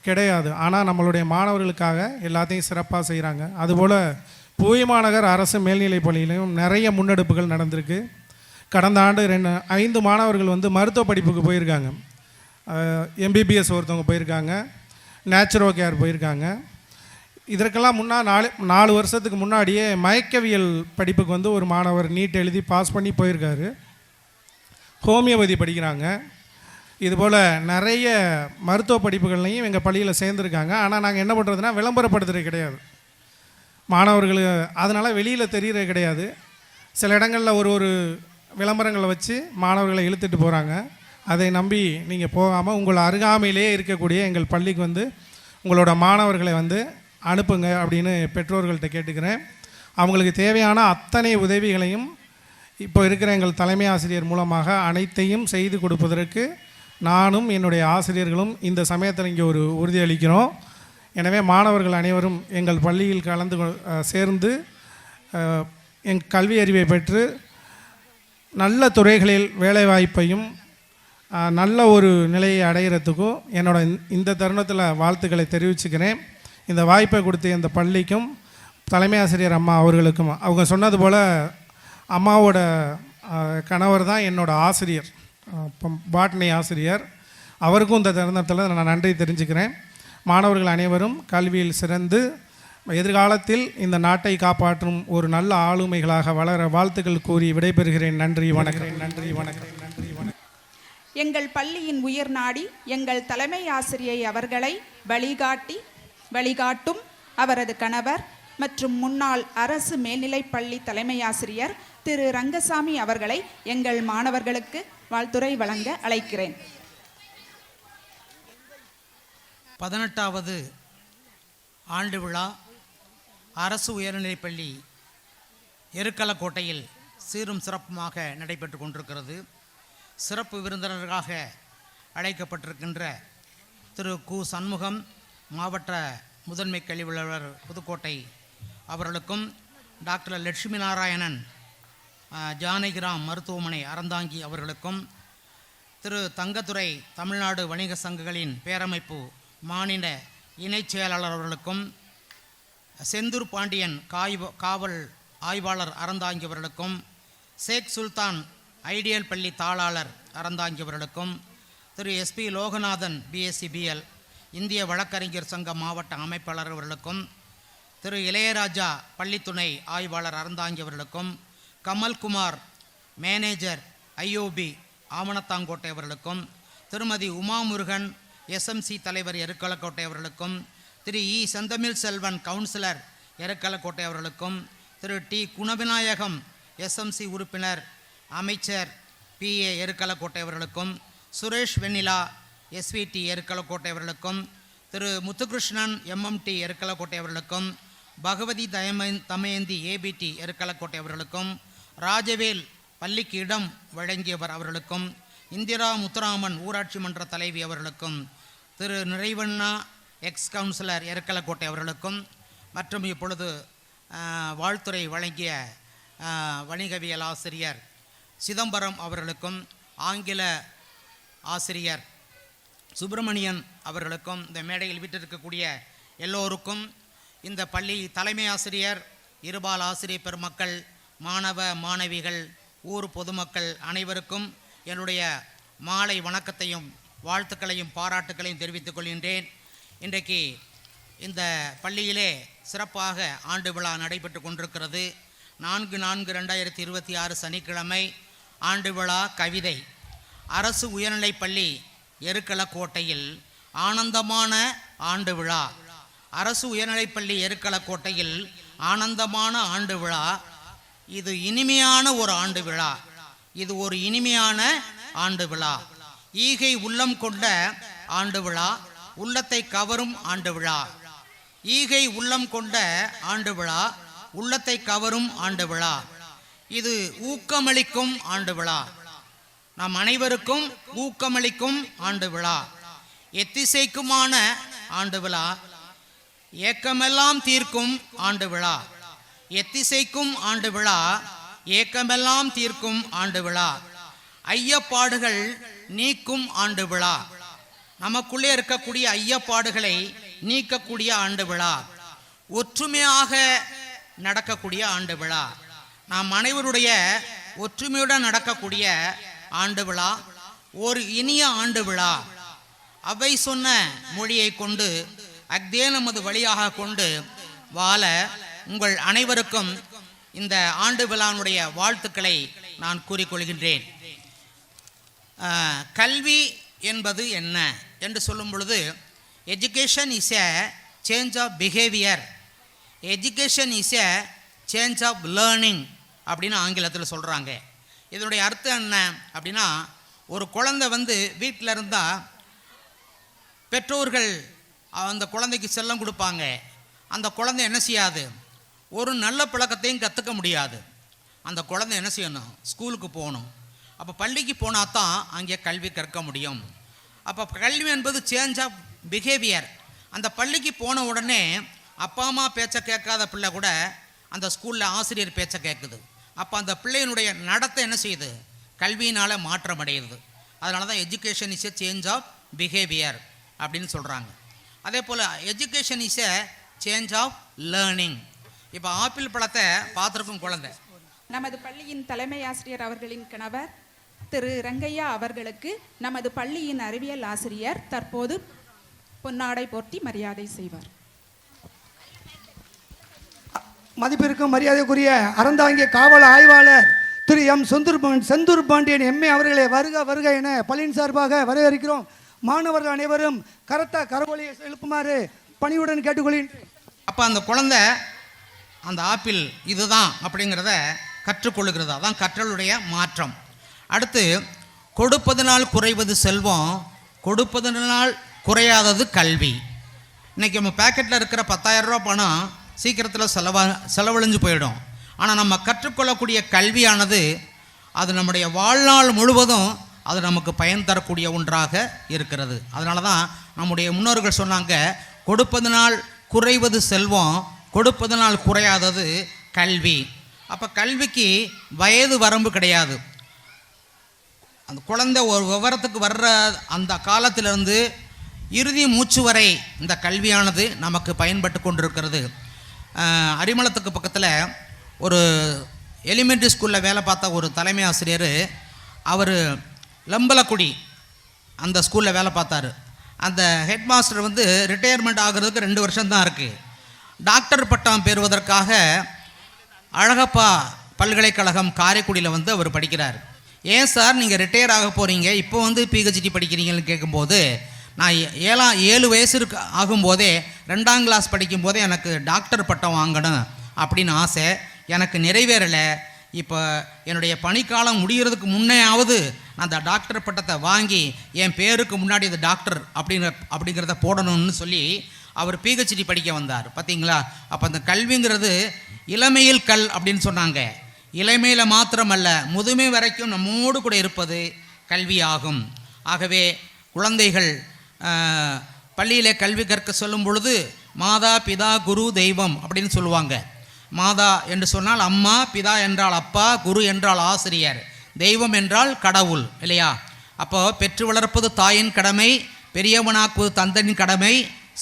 S8: கிடையாது. ஆனால் நம்மளுடைய மாணவர்களுக்காக எல்லாத்தையும் சிறப்பாக செய்கிறாங்க. அதுபோல் பூவை மாநகர் அரசு மேல்நிலைப் பள்ளியிலையும் நிறைய முன்னெடுப்புகள் நடந்திருக்கு. கடந்த ஆண்டு 5 மாணவர்கள் வந்து மருத்துவ படிப்புக்கு போயிருக்காங்க. எம்பிபிஎஸ் ஒருத்தவங்க போயிருக்காங்க, நேச்சுரோ கேர் போயிருக்காங்க. இதற்கெல்லாம் 4 வருஷத்துக்கு முன்னாடியே மயக்கவியல் படிப்புக்கு வந்து ஒரு மாணவர் நீட் எழுதி பாஸ் பண்ணி போயிருக்காரு. ஹோமியோபதி படிக்கிறாங்க. இதுபோல் நிறைய மருத்துவ படிப்புகள்லையும் எங்கள் பள்ளியில் சேர்ந்துருக்காங்க. ஆனால் நாங்கள் என்ன பண்ணுறதுனா விளம்பரப்படுத்துறது கிடையாது மாணவர்கள். அதனால் வெளியில் தெரிகிறது கிடையாது. சில இடங்களில் ஒரு விளம்பரங்களை வச்சு மாணவர்களை இழுத்துட்டு போகிறாங்க. அதை நம்பி நீங்கள் போகாமல் உங்கள் அருகாமையிலே இருக்கக்கூடிய எங்கள் பள்ளிக்கு வந்து உங்களோட மாணவர்களை வந்து அனுப்புங்க அப்படின்னு பெற்றோர்கள்ட்ட கேட்டுக்கிறேன். அவங்களுக்கு தேவையான அத்தனை உதவிகளையும் இப்போ இருக்கிற எங்கள் தலைமை ஆசிரியர் மூலமாக அனைத்தையும் செய்து கொடுப்பதற்கு நானும் என்னுடைய ஆசிரியர்களும் இந்த சமயத்தில் இங்கே ஒரு உறுதியளிக்கிறோம். எனவே மாணவர்கள் அனைவரும் எங்கள் பள்ளியில் சேர்ந்து கல்வி அறிவை பெற்று நல்ல துறைகளில் வேலைவாய்ப்பையும் நல்ல ஒரு நிலையை அடைகிறதுக்கும் என்னோட இந்த தருணத்தில் வாழ்த்துக்களை தெரிவிச்சுக்கிறேன். இந்த வாய்ப்பை கொடுத்த இந்த பள்ளிக்கும் தலைமை ஆசிரியர் அம்மா அவர்களுக்கும், அவங்க சொன்னது போல் அம்மாவோட கணவர் தான் என்னோட ஆசிரியர், பாட்னி ஆசிரியர். அவருக்கும் இந்த தருணத்தில் நான் நன்றி தெரிஞ்சுக்கிறேன். மாணவர்கள் அனைவரும் கல்வியில் சிறந்து எதிர்காலத்தில் இந்த நாட்டை காப்பாற்றும் ஒரு நல்ல ஆளுமைகளாக வளர வாழ்த்துக்கள் கூறி விடைபெறுகிறேன். நன்றி வணக்கம். நன்றி வணக்கம். நன்றி வணக்கம்.
S1: எங்கள் பள்ளியின் உயிர் நாடி எங்கள் தலைமை ஆசிரியை அவர்களை வழிகாட்டும் அவரது கணவர் மற்றும் முன்னாள் அரசு மேல்நிலைப்பள்ளி தலைமை ஆசிரியர் திரு ரங்கசாமி அவர்களை எங்கள் மாணவர்களுக்கு வாழ்த்துரை வழங்க அழைக்கிறேன்.
S9: 18வது ஆண்டு விழா அரசு உயர்நிலைப்பள்ளி எருக்கலக்கோட்டையில் சீரும் சிறப்புமாக நடைபெற்று கொண்டிருக்கிறது. சிறப்பு விருந்தினராக அழைக்கப்பட்டிருக்கின்ற திரு கு சண்முகம், மாவட்ட முதன்மை கல்வி அலுவலர் புதுக்கோட்டை அவர்களுக்கும், டாக்டர் லட்சுமி நாராயணன் ஜானகிராம் மருத்துவமனை அறந்தாங்கி அவர்களுக்கும், திரு தங்கத்துறை தமிழ்நாடு வணிக சங்கங்களின் பேரமைப்பு மாநில இணைச் செயலாளர் அவர்களுக்கும், செந்தூர் பாண்டியன் காவல் ஆய்வாளர் அறந்தாங்கி அவர்களுக்கும், ஷேக் சுல்தான் ஐடியல் பள்ளி தாளாளர் அறந்தாங்கி அவர்களுக்கும், திரு எஸ்பி லோகநாதன் பிஎஸ்சி பிஎல் இந்திய வழக்கறிஞர் சங்க மாவட்ட அமைப்பாளர் அவர்களுக்கும், திரு இளையராஜா பள்ளித்துணை ஆய்வாளர் அறந்தாங்கி அவர்களுக்கும், கமல்குமார் மேனேஜர் ஐஓபி ஆமணத்தாங்கோட்டை அவர்களுக்கும், திருமதி உமாமுருகன் எஸ்எம்சி தலைவர் எருக்கலக்கோட்டை அவர்களுக்கும், திரு இ செந்தமிழ் செல்வன் கவுன்சிலர் எருக்கலக்கோட்டை அவர்களுக்கும், திரு டி குணவிநாயகம் எஸ்எம்சி உறுப்பினர் அமைச்சர் பிஏ எருக்கலக்கோட்டை அவர்களுக்கும், சுரேஷ் வெண்ணிலா எஸ்விடி எருக்கலக்கோட்டை அவர்களுக்கும், திரு முத்துகிருஷ்ணன் எம்எம்டி எருக்கலக்கோட்டை அவர்களுக்கும், பகவதி தமயந்தி ஏபிடி எருக்கலக்கோட்டை அவர்களுக்கும், ராஜவேல் பள்ளிக்கு இடம் வழங்கியவர் அவர்களுக்கும், இந்திரா முத்துராமன் ஊராட்சி மன்ற தலைவி அவர்களுக்கும், திரு நிறைவண்ணா எக்ஸ் கவுன்சிலர் எருக்கலக்கோட்டை அவர்களுக்கும், மற்றும் இப்பொழுது வாழ்த்துரை வழங்கிய வணிகவியல் ஆசிரியர் சிதம்பரம் அவர்களுக்கும், ஆங்கில ஆசிரியர் சுப்பிரமணியன் அவர்களுக்கும், இந்த மேடையில் வீட்டிருக்கக்கூடிய எல்லோருக்கும், இந்த பள்ளி தலைமை ஆசிரியர், இருபால் ஆசிரியர் பெருமக்கள், மாணவ மாணவிகள், ஊர் பொதுமக்கள் அனைவருக்கும் என்னுடைய மாலை வணக்கத்தையும் வாழ்த்துக்களையும் பாராட்டுக்களையும் தெரிவித்துக் கொள்கின்றேன். இன்றைக்கு இந்த பள்ளியிலே சிறப்பாக ஆண்டு விழா நடைபெற்று கொண்டிருக்கிறது. 4/4/2026 சனிக்கிழமை ஆண்டு விழா கவிதை. அரசு உயர்நிலைப்பள்ளி எருக்கலக்கோட்டையில் ஆனந்தமான ஆண்டு விழா. அரசு உயர்நிலைப்பள்ளி எருக்கலக்கோட்டையில் ஆனந்தமான ஆண்டு விழா. இது இனிமையான ஒரு ஆண்டு விழா. இது ஒரு இனிமையான ஆண்டு விழா. ஈகை உள்ளம் கொண்ட ஆண்டு விழா, உள்ளத்தை கவரும் ஆண்டு விழா. ஈகை உள்ளம் கொண்ட ஆண்டு விழா, உள்ளத்தை கவரும் ஆண்டு விழா. இது ஊக்கமளிக்கும் ஆண்டு விழா. நாம் அனைவருக்கும் ஊக்கமளிக்கும் ஆண்டு விழா. எத்திசைக்குமான ஆண்டு விழா, ஏக்கமெல்லாம் தீர்க்கும் ஆண்டு விழா. எத்திசைக்கும் ஆண்டு விழா, ஏக்கமெல்லாம் தீர்க்கும் ஆண்டு விழா. ஐயப்பாடுகள் நீக்கும் ஆண்டு விழா. நமக்குள்ளே இருக்கக்கூடிய ஐயப்பாடுகளை நீக்கக்கூடிய ஆண்டு விழா. ஒற்றுமையாக நடக்கக்கூடிய ஆண்டு விழா. நாம் அனைவருடைய ஒற்றுமையுடன் நடக்கக்கூடிய ஆண்டு விழா. ஒரு இனிய ஆண்டு விழா. அவை சொன்ன மொழியை கொண்டு அக்தே நமது வழியாக கொண்டு வாழ உங்கள் அனைவருக்கும் இந்த ஆண்டு விழாவுடைய வாழ்த்துக்களை நான் கூறிக்கொள்கின்றேன். கல்வி என்பது என்ன என்று சொல்லும் பொழுது, education is a change of behaviour, education is a change of learning அப்படின்னு ஆங்கிலத்தில் சொல்கிறாங்க. இதனுடைய அர்த்தம் என்ன அப்படின்னா, ஒரு குழந்தை வீட்டில் இருந்தால் பெற்றோர்கள் அந்த குழந்தைக்கு செல்லம் கொடுப்பாங்க. அந்த குழந்தை என்ன செய்யாது, ஒரு நல்ல பழக்கத்தையும் கற்றுக்க முடியாது. அந்த குழந்தை என்ன செய்யணும், ஸ்கூலுக்கு போகணும். அப்போ பள்ளிக்கு போனால் தான் அங்கே கல்வி கற்க முடியும். அப்போ கல்வி என்பது சேஞ்ச் ஆஃப் பிஹேவியர். அந்த பள்ளிக்கு போன உடனே அப்பா அம்மா பேச்சை கேட்காத பிள்ளை கூட அந்த ஸ்கூலில் ஆசிரியர் பேச்சை கேட்குது. அப்போ அந்த பிள்ளையினுடைய நடத்தை என்ன செய்யுது? கல்வியினால் மாற்றம் அடையுது. அதனால தான் education is a change of behaviour அப்படின்னு சொல்கிறாங்க. அதே போல் education is a change of learning. இப்போ ஆப்பிள் பழத்தை பார்த்துருக்கும் குழந்தை.
S1: நமது பள்ளியின் தலைமை ஆசிரியர் அவர்களின் கணவர் திரு ரங்கையா அவர்களுக்கு நமது பள்ளியின் அறிவியல் ஆசிரியர் தற்போது பொன்னாடை போர்த்தி மரியாதை செய்வார்.
S5: மதிப்பிற்கும் மரியாதைக்குரிய அறந்தாங்கிய காவல் ஆய்வாளர் திரு எம் செந்தூர் பாண்டியன் எம்ஏ அவர்களை வருக வருக என பள்ளியின் சார்பாக வரவேற்கிறோம். மாணவர்கள் அனைவரும் கரவொலியை எழுப்புமாறு பணியுடன் கேட்டுக்கொள்கின்றேன்.
S9: அப்போ அந்த குழந்தை அந்த ஆப்பிள் இதுதான் அப்படிங்கிறத கற்றுக்கொள்ளுகிறது. அதான் கற்றலுடைய மாற்றம். அடுத்து, கொடுப்பதனால் குறைவது செல்வம், கொடுப்பதனால் குறையாதது கல்வி. இன்றைக்கி நம்ம பேக்கெட்டில் இருக்கிற 10,000 ரூபா பணம் சீக்கிரத்தில் செலவழிஞ்சு போயிடும். ஆனால் நம்ம கற்றுக்கொள்ளக்கூடிய கல்வியானது அது நம்முடைய வாழ்நாள் முழுவதும் அது நமக்கு பயன் தரக்கூடிய ஒன்றாக இருக்கிறது. அதனால தான் நம்முடைய முன்னோர்கள் சொன்னாங்க, கொடுப்பதனால் குறைவது செல்வம், கொடுப்பதனால் குறையாதது கல்வி. அப்போ கல்விக்கு வயது வரம்பு கிடையாது. அந்த குழந்தை ஒரு விவரத்துக்கு வர்ற அந்த காலத்திலிருந்து இறுதி மூச்சு வரை இந்த கல்வியானது நமக்கு பயன்பட்டு கொண்டிருக்கிறது. அரிமளத்துக்கு பக்கத்தில் ஒரு எலிமெண்ட்ரி ஸ்கூலில் வேலை பார்த்த ஒரு தலைமை ஆசிரியர், அவர் லம்பலக்குடி அந்த ஸ்கூலில் வேலை பார்த்தார். அந்த ஹெட் மாஸ்டர் வந்து ரிட்டையர்மெண்ட் ஆகிறதுக்கு 2 வருஷம்தான் இருக்குது. டாக்டர் பட்டம் பெறுவதற்காக அழகப்பா பல்கலைக்கழகம் காரைக்குடியில் வந்து அவர் படிக்கிறார். ஏன் சார் நீங்கள் ரிட்டையர் ஆக போகிறீங்க, இப்போ வந்து பிஹெச்டி படிக்கிறீங்கன்னு கேட்கும்போது, நான் 7 வயசு ஆகும்போதே 2ஆம் கிளாஸ் படிக்கும்போதே எனக்கு டாக்டர் பட்டம் வாங்கணும் அப்படின்னு ஆசை, எனக்கு நிறைவேறலை. இப்போ என்னுடைய பணிக்காலம் முடிகிறதுக்கு முன்னையாவது நான் அந்த டாக்டர் பட்டத்தை வாங்கி என் பேருக்கு முன்னாடி இந்த டாக்டர் அப்படிங்கிறத போடணும்னு சொல்லி அவர் பிஹெச்டி படிக்க வந்தார். பார்த்தீங்களா? அப்போ அந்த கல்விங்கிறது இளமையில் கல் அப்படின்னு சொன்னாங்க. இளமையில் மாத்திரமல்ல, முதுமை வரைக்கும் நம்மோடு கூட இருப்பது கல்வி ஆகும். ஆகவே குழந்தைகள் பள்ளியிலே கல்வி கற்க சொல்லும் பொழுது மாதா பிதா குரு தெய்வம் அப்படின்னு சொல்லுவாங்க. மாதா என்று சொன்னால் அம்மா, பிதா என்றால் அப்பா, குரு என்றால் ஆசிரியர், தெய்வம் என்றால் கடவுள், இல்லையா? அப்போ பெற்று வளர்ப்பது தாயின் கடமை, பெரியவனாக்குவது தந்தனின் கடமை,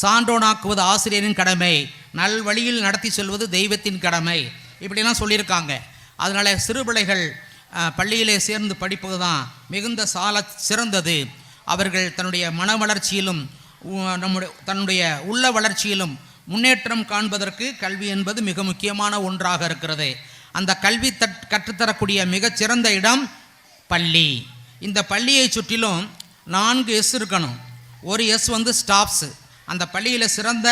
S9: சான்றோனாக்குவது ஆசிரியரின் கடமை, நல் வழியில் நடத்தி செல்வது தெய்வத்தின் கடமை, இப்படிலாம் சொல்லியிருக்காங்க. அதனால் சிறு பிள்ளைகள் பள்ளியிலே சேர்ந்து படிப்பது தான் மிகுந்த சிறந்தது. அவர்கள் தன்னுடைய மன வளர்ச்சியிலும் தன்னுடைய உள்ள வளர்ச்சியிலும் முன்னேற்றம் காண்பதற்கு கல்வி என்பது மிக முக்கியமான ஒன்றாக இருக்கிறது. அந்த கல்வி கற்றுத்தரக்கூடிய மிகச்சிறந்த இடம் பள்ளி. இந்த பள்ளியை சுற்றிலும் 4 எஸ் இருக்கணும். ஒரு எஸ் வந்து ஸ்டாஃப்ஸு, அந்த பள்ளியில் சிறந்த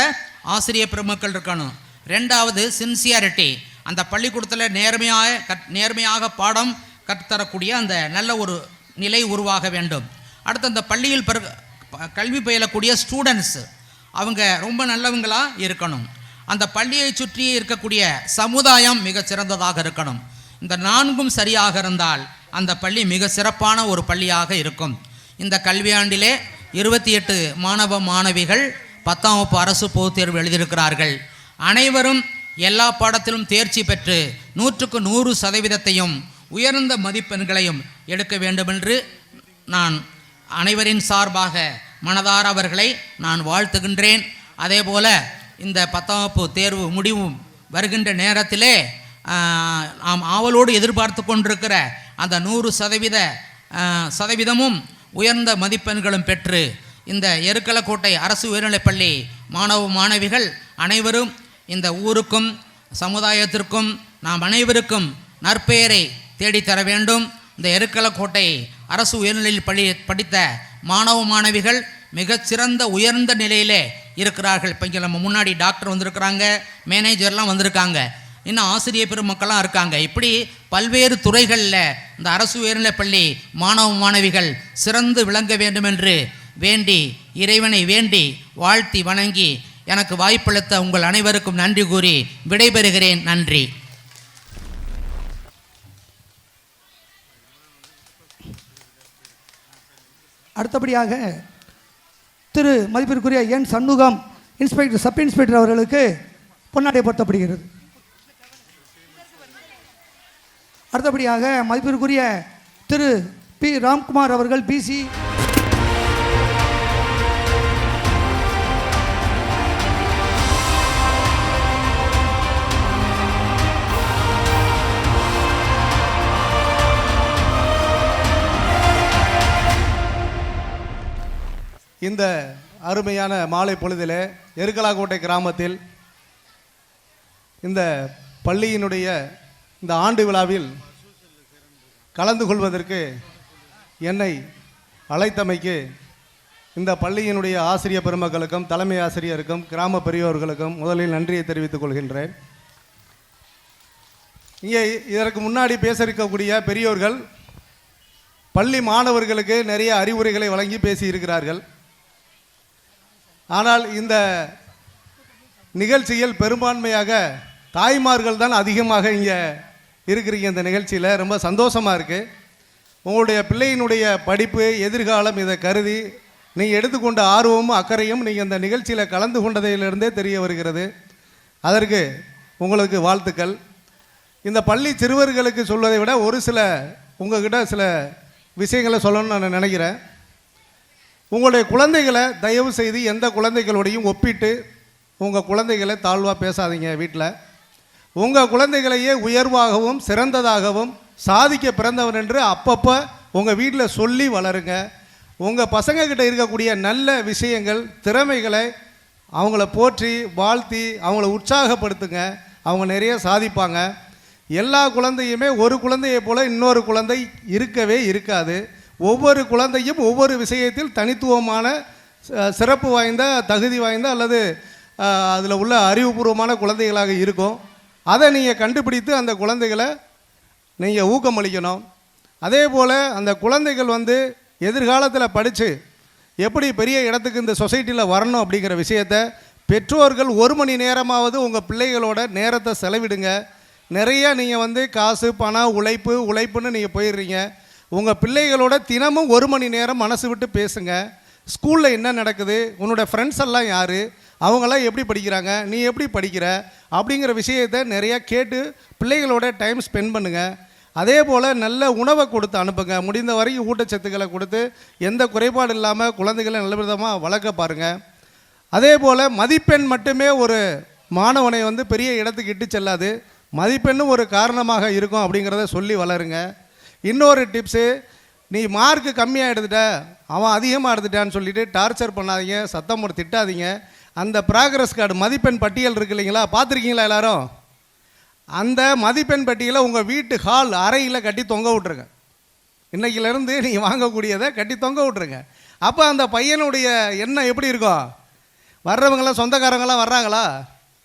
S9: ஆசிரியர் பெருமக்கள் இருக்கணும். 2வது சின்சியாரிட்டி, அந்த பள்ளிக்கூடத்தில் நேர்மையாக பாடம் கற்றுத்தரக்கூடிய அந்த நல்ல ஒரு நிலை உருவாக வேண்டும். அடுத்து அந்த பள்ளியில் கல்வி பயிலக்கூடிய ஸ்டூடெண்ட்ஸு, அவங்க ரொம்ப நல்லவங்களாக இருக்கணும். அந்த பள்ளியை சுற்றி இருக்கக்கூடிய சமுதாயம் மிக சிறந்ததாக இருக்கணும். இந்த 4ம் சரியாக இருந்தால் அந்த பள்ளி மிக சிறப்பான ஒரு பள்ளியாக இருக்கும். இந்த கல்வியாண்டிலே 28 மாணவ மாணவிகள் 10ஆம் வகுப்பு அரசு பொதுத் தேர்வு எழுதியிருக்கிறார்கள். அனைவரும் எல்லா பாடத்திலும் தேர்ச்சி பெற்று 100க்கு 100% உயர்ந்த மதிப்பெண்களையும் எடுக்க வேண்டுமென்று நான் அனைவரின் சார்பாக மனதார அவர்களை நான் வாழ்த்துகின்றேன். அதே போல் இந்த 10ஆம் வகுப்பு தேர்வு முடிவும் வருகின்ற நேரத்திலே நாம் ஆவலோடு எதிர்பார்த்து கொண்டிருக்கிற அந்த 100% உயர்ந்த மதிப்பெண்களும் பெற்று இந்த எருக்கலக்கோட்டை அரசு உயர்நிலைப்பள்ளி மாணவ மாணவிகள் அனைவரும் இந்த ஊருக்கும் சமுதாயத்திற்கும் நாம் அனைவருக்கும் நற்பெயரை தேடித்தர வேண்டும். இந்த எருக்கலக்கோட்டை அரசு உயர்நிலையில் படித்த மாணவ மாணவிகள் மிகச்சிறந்த உயர்ந்த நிலையிலே இருக்கிறார்கள். இப்போ இங்கே நம்ம முன்னாடி டாக்டர் வந்திருக்கிறாங்க, மேனேஜர்லாம் வந்திருக்காங்க, இன்னும் ஆசிரியர் பெருமக்கள்லாம் இருக்காங்க. இப்படி பல்வேறு துறைகளில் இந்த அரசு உயர்நிலைப்பள்ளி மாணவ மாணவிகள் சிறந்து விளங்க வேண்டும் என்று வேண்டி இறைவனை வேண்டி வாழ்த்தி வணங்கி எனக்கு வாய்ப்பளித்த உங்கள் அனைவருக்கும் நன்றி கூறி விடைபெறுகிறேன். நன்றி.
S5: அடுத்தபடியாக திரு மதிப்பிற்குரிய என் சண்முகம் இன்ஸ்பெக்டர் சப் இன்ஸ்பெக்டர் அவர்களுக்கு பொன்னாடை போர்த்தப்படுகிறது. அடுத்தபடியாக மதிப்பிற்குரிய திரு பி ராம்குமார் அவர்கள் பிசி
S10: இந்த அருமையான மாலை பொழுதிலே எருக்கலாக்கோட்டை கிராமத்தில் இந்த பள்ளியினுடைய இந்த ஆண்டு விழாவில் கலந்து கொள்வதற்கு என்னை அழைத்தமைக்கு இந்த பள்ளியினுடைய ஆசிரியர் பெருமக்களுக்கும் தலைமை ஆசிரியருக்கும் கிராம பெரியோர்களுக்கும் முதலில் நன்றியை தெரிவித்துக் கொள்கின்றேன். இங்கே இதற்கு முன்னாடி பேச இருக்கக்கூடிய பெரியோர்கள் பள்ளி மாணவர்களுக்கு நிறைய அறிவுரைகளை வழங்கி பேசியிருக்கிறார்கள். ஆனால் இந்த நிகழ்ச்சியில் பெரும்பான்மையாக தாய்மார்கள் தான் அதிகமாக இங்கே இருக்கிறீங்க. இந்த நிகழ்ச்சியில் ரொம்ப சந்தோஷமாக இருக்குது. உங்களுடைய பிள்ளையினுடைய படிப்பு எதிர்காலம் இதை கருதி நீங்கள் எடுத்துக்கொண்ட ஆர்வமும் அக்கறையும் நீங்கள் இந்த நிகழ்ச்சியில் கலந்து கொண்டதிலிருந்தே தெரிய வருகிறது. அதற்கு உங்களுக்கு வாழ்த்துக்கள். இந்த பள்ளி சிறுவர்களுக்கு சொல்வதை விட ஒரு சில உங்கள்கிட்ட சில விஷயங்களை சொல்லணும்னு நான் நினைக்கிறேன். உங்களுடைய குழந்தைகளை தயவு செய்து எந்த குழந்தைகளோடையும் ஒப்பிட்டு உங்கள் குழந்தைகளை தாழ்வாக பேசாதீங்க. வீட்டில் உங்கள் குழந்தைகளையே உயர்வாகவும் சிறந்ததாகவும் சாதிக்க பிறந்தவன் என்று அப்பப்போ உங்கள் வீட்டில் சொல்லி வளருங்க. உங்கள் பசங்கக்கிட்ட இருக்கக்கூடிய நல்ல விஷயங்கள் திறமைகளை அவங்கள போற்றி வாழ்த்தி அவங்கள உற்சாகப்படுத்துங்க. அவங்க நிறைய சாதிப்பாங்க. எல்லா குழந்தையுமே ஒரு குழந்தையை போல் இன்னொரு குழந்தை இருக்கவே இருக்காது. ஒவ்வொரு குழந்தையும் ஒவ்வொரு விஷயத்தில் தனித்துவமான சிறப்பு வாய்ந்த தகுதி வாய்ந்த அல்லது அதில் உள்ள அறிவுபூர்வமான குழந்தைகளாக இருக்கும். அதை நீங்கள் கண்டுபிடித்து அந்த குழந்தைகளை நீங்கள் ஊக்கமளிக்கணும். அதே போல் அந்த குழந்தைகள் எதிர்காலத்தில் படித்து எப்படி பெரிய இடத்துக்கு இந்த சொசைட்டியில் வரணும் அப்படிங்கிற விஷயத்தை பெற்றோர்கள் 1 மணி நேரமாவது உங்கள் பிள்ளைகளோட நேரத்தை செலவிடுங்க. நிறைய நீங்கள் காசு பணம் உழைப்புன்னு நீங்கள் போயிடுறீங்க. உங்கள் பிள்ளைகளோட தினமும் 1 மணி நேரம் மனசு விட்டு பேசுங்க. ஸ்கூலில் என்ன நடக்குது, உன்னோட ஃப்ரெண்ட்ஸ் எல்லாம் யார், அவங்களாம் எப்படி படிக்கிறாங்க, நீ எப்படி படிக்கிற அப்படிங்கிற விஷயத்தை நிறையா கேட்டு பிள்ளைகளோட டைம் ஸ்பெண்ட் பண்ணுங்கள். அதே போல் நல்ல உணவை கொடுத்து அனுப்புங்க. முடிந்த வரைக்கும் ஊட்டச்சத்துக்களை கொடுத்து எந்த குறைபாடு இல்லாமல் குழந்தைகளை நல்ல விதமாக வளர்க்க பாருங்கள். அதே போல் மதிப்பெண் மட்டுமே ஒரு மாணவனை பெரிய இடத்துக்கு இட்டு செல்லாது. மதிப்பெண்ணும் ஒரு காரணமாக இருக்கும் அப்படிங்கிறத சொல்லி வளருங்க. இன்னொரு டிப்ஸு, நீ மார்க்கு கம்மியாக எடுத்துட்ட அவன் அதிகமாக எடுத்துட்டான்னு சொல்லிவிட்டு டார்ச்சர் பண்ணாதீங்க, சத்தம் போட்டு திட்டாதீங்க. அந்த ப்ராக்ரஸ் கார்டு மதிப்பெண் பட்டியல் இருக்குது இல்லைங்களா, பார்த்துருக்கீங்களா எல்லோரும்? அந்த மதிப்பெண் பட்டியலை உங்கள் வீட்டு ஹால் அறையில் கட்டி தொங்க விட்ருங்க. இன்றைக்கிலேருந்து நீங்கள் வாங்கக்கூடியதை கட்டி தொங்க விட்ருங்க. அப்போ அந்த பையனுடைய எண்ணம் எப்படி இருக்கும்? வர்றவங்களாம் சொந்தக்காரங்களாம் வர்றாங்களா,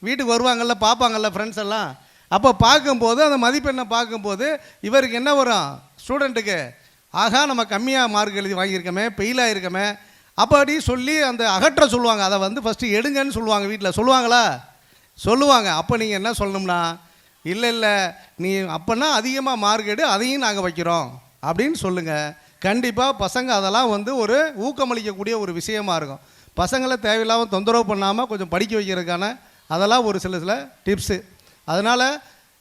S10: வீட்டுக்கு வருவாங்கள்ல, பார்ப்பாங்கள்ல ஃப்ரெண்ட்ஸ் எல்லாம். அப்போ பார்க்கும்போது அந்த மதிப்பெண்ணை பார்க்கும்போது இவருக்கு என்ன வரும்? ஸ்டூடெண்ட்டுக்கு ஆகா நம்ம கம்மியாக மார்க் எழுதி வாங்கியிருக்கோமே, ஃபெயிலாக இருக்கமே அப்படி சொல்லி அந்த அகற்ற சொல்லுவாங்க. அதை ஃபஸ்ட்டு எடுங்கன்னு சொல்லுவாங்க. வீட்டில் சொல்லுவாங்களா? சொல்லுவாங்க. அப்போ நீங்கள் என்ன சொல்லணும்னா, இல்லை நீ அப்போனா அதிகமாக மார்க் எடு, அதையும் நாங்கள் வைக்கிறோம் அப்படின்னு சொல்லுங்கள். கண்டிப்பாக பசங்க அதெல்லாம் ஒரு ஊக்கமளிக்கக்கூடிய ஒரு விஷயமா இருக்கும். பசங்களை தேவையில்லாமல் தொந்தரவு பண்ணாமல் கொஞ்சம் படிக்க வைக்கிறதுக்கான அதெல்லாம் ஒரு சில டிப்ஸு. அதனால்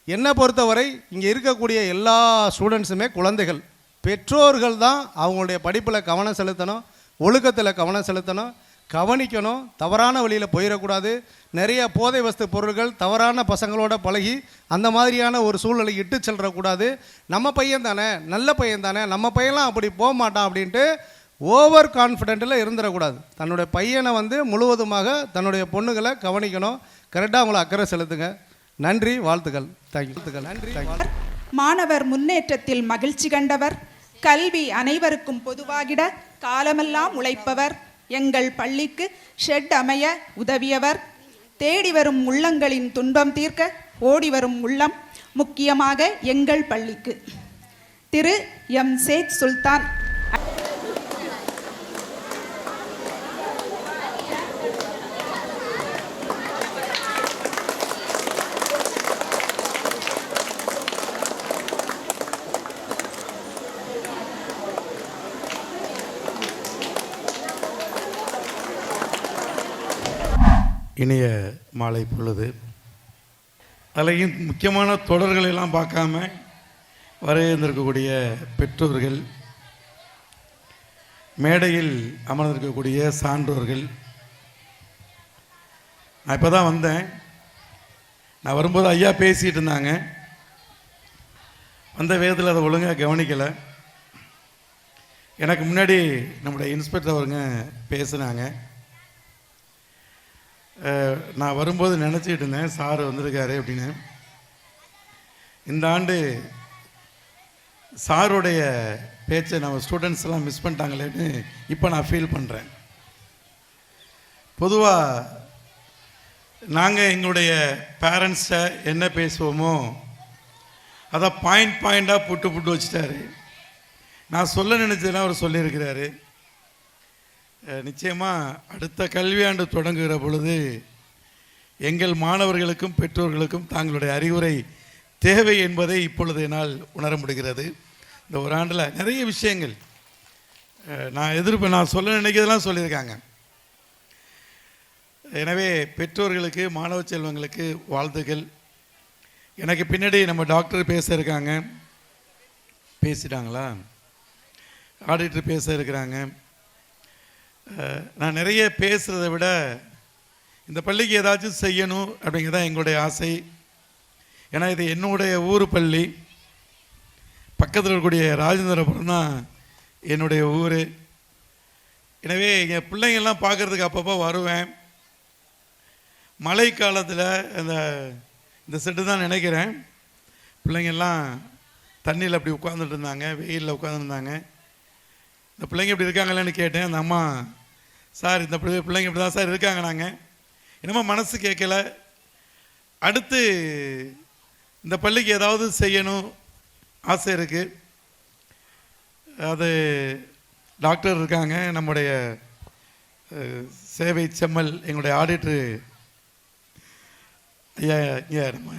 S10: என்னை பொறுத்தவரை இங்கே இருக்கக்கூடிய எல்லா ஸ்டூடெண்ட்ஸுமே குழந்தைகள். பெற்றோர்கள் தான் அவங்களுடைய படிப்பில் கவனம் செலுத்தணும், ஒழுக்கத்தில் கவனம் செலுத்தணும், கவனிக்கணும். தவறான வழியில் போயிடக்கூடாது. நிறைய போதை வஸ்து பொருட்கள் தவறான பசங்களோட பழகி அந்த மாதிரியான ஒரு சூழ்நிலை இட்டு செல்லக்கூடாது. நம்ம பையன் தானே, நல்ல பையன் தானே, நம்ம பையன்லாம் அப்படி போக மாட்டான் அப்படின்ட்டு ஓவர் கான்ஃபிடென்ட்டில் இருந்துடக்கூடாது. தன்னுடைய பையனை முழுவதுமாக தன்னுடைய பொண்ணுகளை கவனிக்கணும். கரெக்டாக அவங்கள அக்கறை செலுத்துங்க. நன்றி, வாழ்த்துக்கள். தேங்க்யூ. நன்றி.
S1: மாணவர் முன்னேற்றத்தில் மகிழ்ச்சி கண்டவர், கல்வி அனைவருக்கும் பொதுவாகிட காலமெல்லாம் உழைப்பவர், எங்கள் பள்ளிக்கு ஷெட் அமைய உதவியவர், தேடி வரும் உள்ளங்களின் துன்பம் தீர்க்க ஓடி வரும் உள்ளம், முக்கியமாக எங்கள் பள்ளிக்கு திரு எம் ஷேக் சுல்தான்.
S11: இனிய மாலை பொழுது. அதிலையும் முக்கியமான தொடர்களெல்லாம் பார்க்காம வருகின்றிருக்கக்கூடிய பெற்றோர்கள், மேடையில் அமர்ந்திருக்கக்கூடிய சான்றோர்கள், நான் இப்போ தான் வந்தேன். நான் வரும்போது ஐயா பேசிகிட்டு இருந்தாங்க. வந்த வேகத்தில் அதை ஒழுங்காக கவனிக்கலை. எனக்கு முன்னாடி நம்முடைய இன்ஸ்பெக்டர் அவருங்க பேசுனாங்க. நான் வரும்போது நினச்சிக்கிட்டு இருந்தேன் சார் வந்திருக்காரு அப்படின்னு. இந்த ஆண்டு சாருடைய பேச்சை நம்ம ஸ்டூடெண்ட்ஸ் எல்லாம் மிஸ் பண்ணிட்டாங்களேன்னு இப்போ நான் ஃபீல் பண்ணுறேன். பொதுவாக நாங்கள் எங்களுடைய பேரண்ட்ஸை என்ன பேசுவோமோ அதை பாயிண்டாக புட்டு வச்சுட்டாரு. நான் சொல்ல நினச்சதெல்லாம் அவர் சொல்லியிருக்கிறாரு. நிச்சயமாக அடுத்த கல்வியாண்டு தொடங்குகிற பொழுது எங்கள் மாணவர்களுக்கும் பெற்றோர்களுக்கும் தாங்களுடைய அறிவுரை தேவை என்பதை இப்பொழுது என்னால் உணர முடிகிறது. இந்த ஒரு ஆண்டில் நிறைய விஷயங்கள் நான் சொல்ல நினைக்கிறதெல்லாம் சொல்லியிருக்காங்க. எனவே பெற்றோர்களுக்கு, மாணவ செல்வங்களுக்கு வாழ்த்துக்கள். எனக்கு பின்னாடி நம்ம டாக்டர் பேச இருக்காங்க. பேசிட்டாங்களா? ஆடிட்டர் பேச இருக்கிறாங்க. நான் நிறைய பேசுகிறத விட இந்த பள்ளிக்கு ஏதாச்சும் செய்யணும் அப்படிங்கிறதான் எங்களுடைய ஆசை. ஏன்னா இது என்னுடைய ஊர் பள்ளி. பக்கத்தில் இருக்கக்கூடிய ராஜேந்திரபுரம் தான் என்னுடைய ஊர். எனவே எங்கள் பிள்ளைங்கள்லாம் பார்க்குறதுக்கு அப்பப்போ வருவேன். மழை காலத்தில் இந்த செட்டு தான் நினைக்கிறேன், பிள்ளைங்கள்லாம் தண்ணியில் அப்படி உட்காந்துட்டு இருந்தாங்க, வெயிலில் உட்காந்துருந்தாங்க. இந்த பிள்ளைங்க இப்படி இருக்காங்களேன்னு கேட்டேன். அந்த அம்மா, சார் இந்த பிள்ளைங்க இப்படி தான் சார் இருக்காங்க. நாங்கள் என்னமோ மனசு கேட்கல. அடுத்து இந்த பள்ளிக்கு ஏதாவது செய்யணும் ஆசை இருக்குது. அது டாக்டர் இருக்காங்க, நம்முடைய சேவை செம்மல் எங்களுடைய ஆடிட்டரு ஐயா, இங்கே நம்ம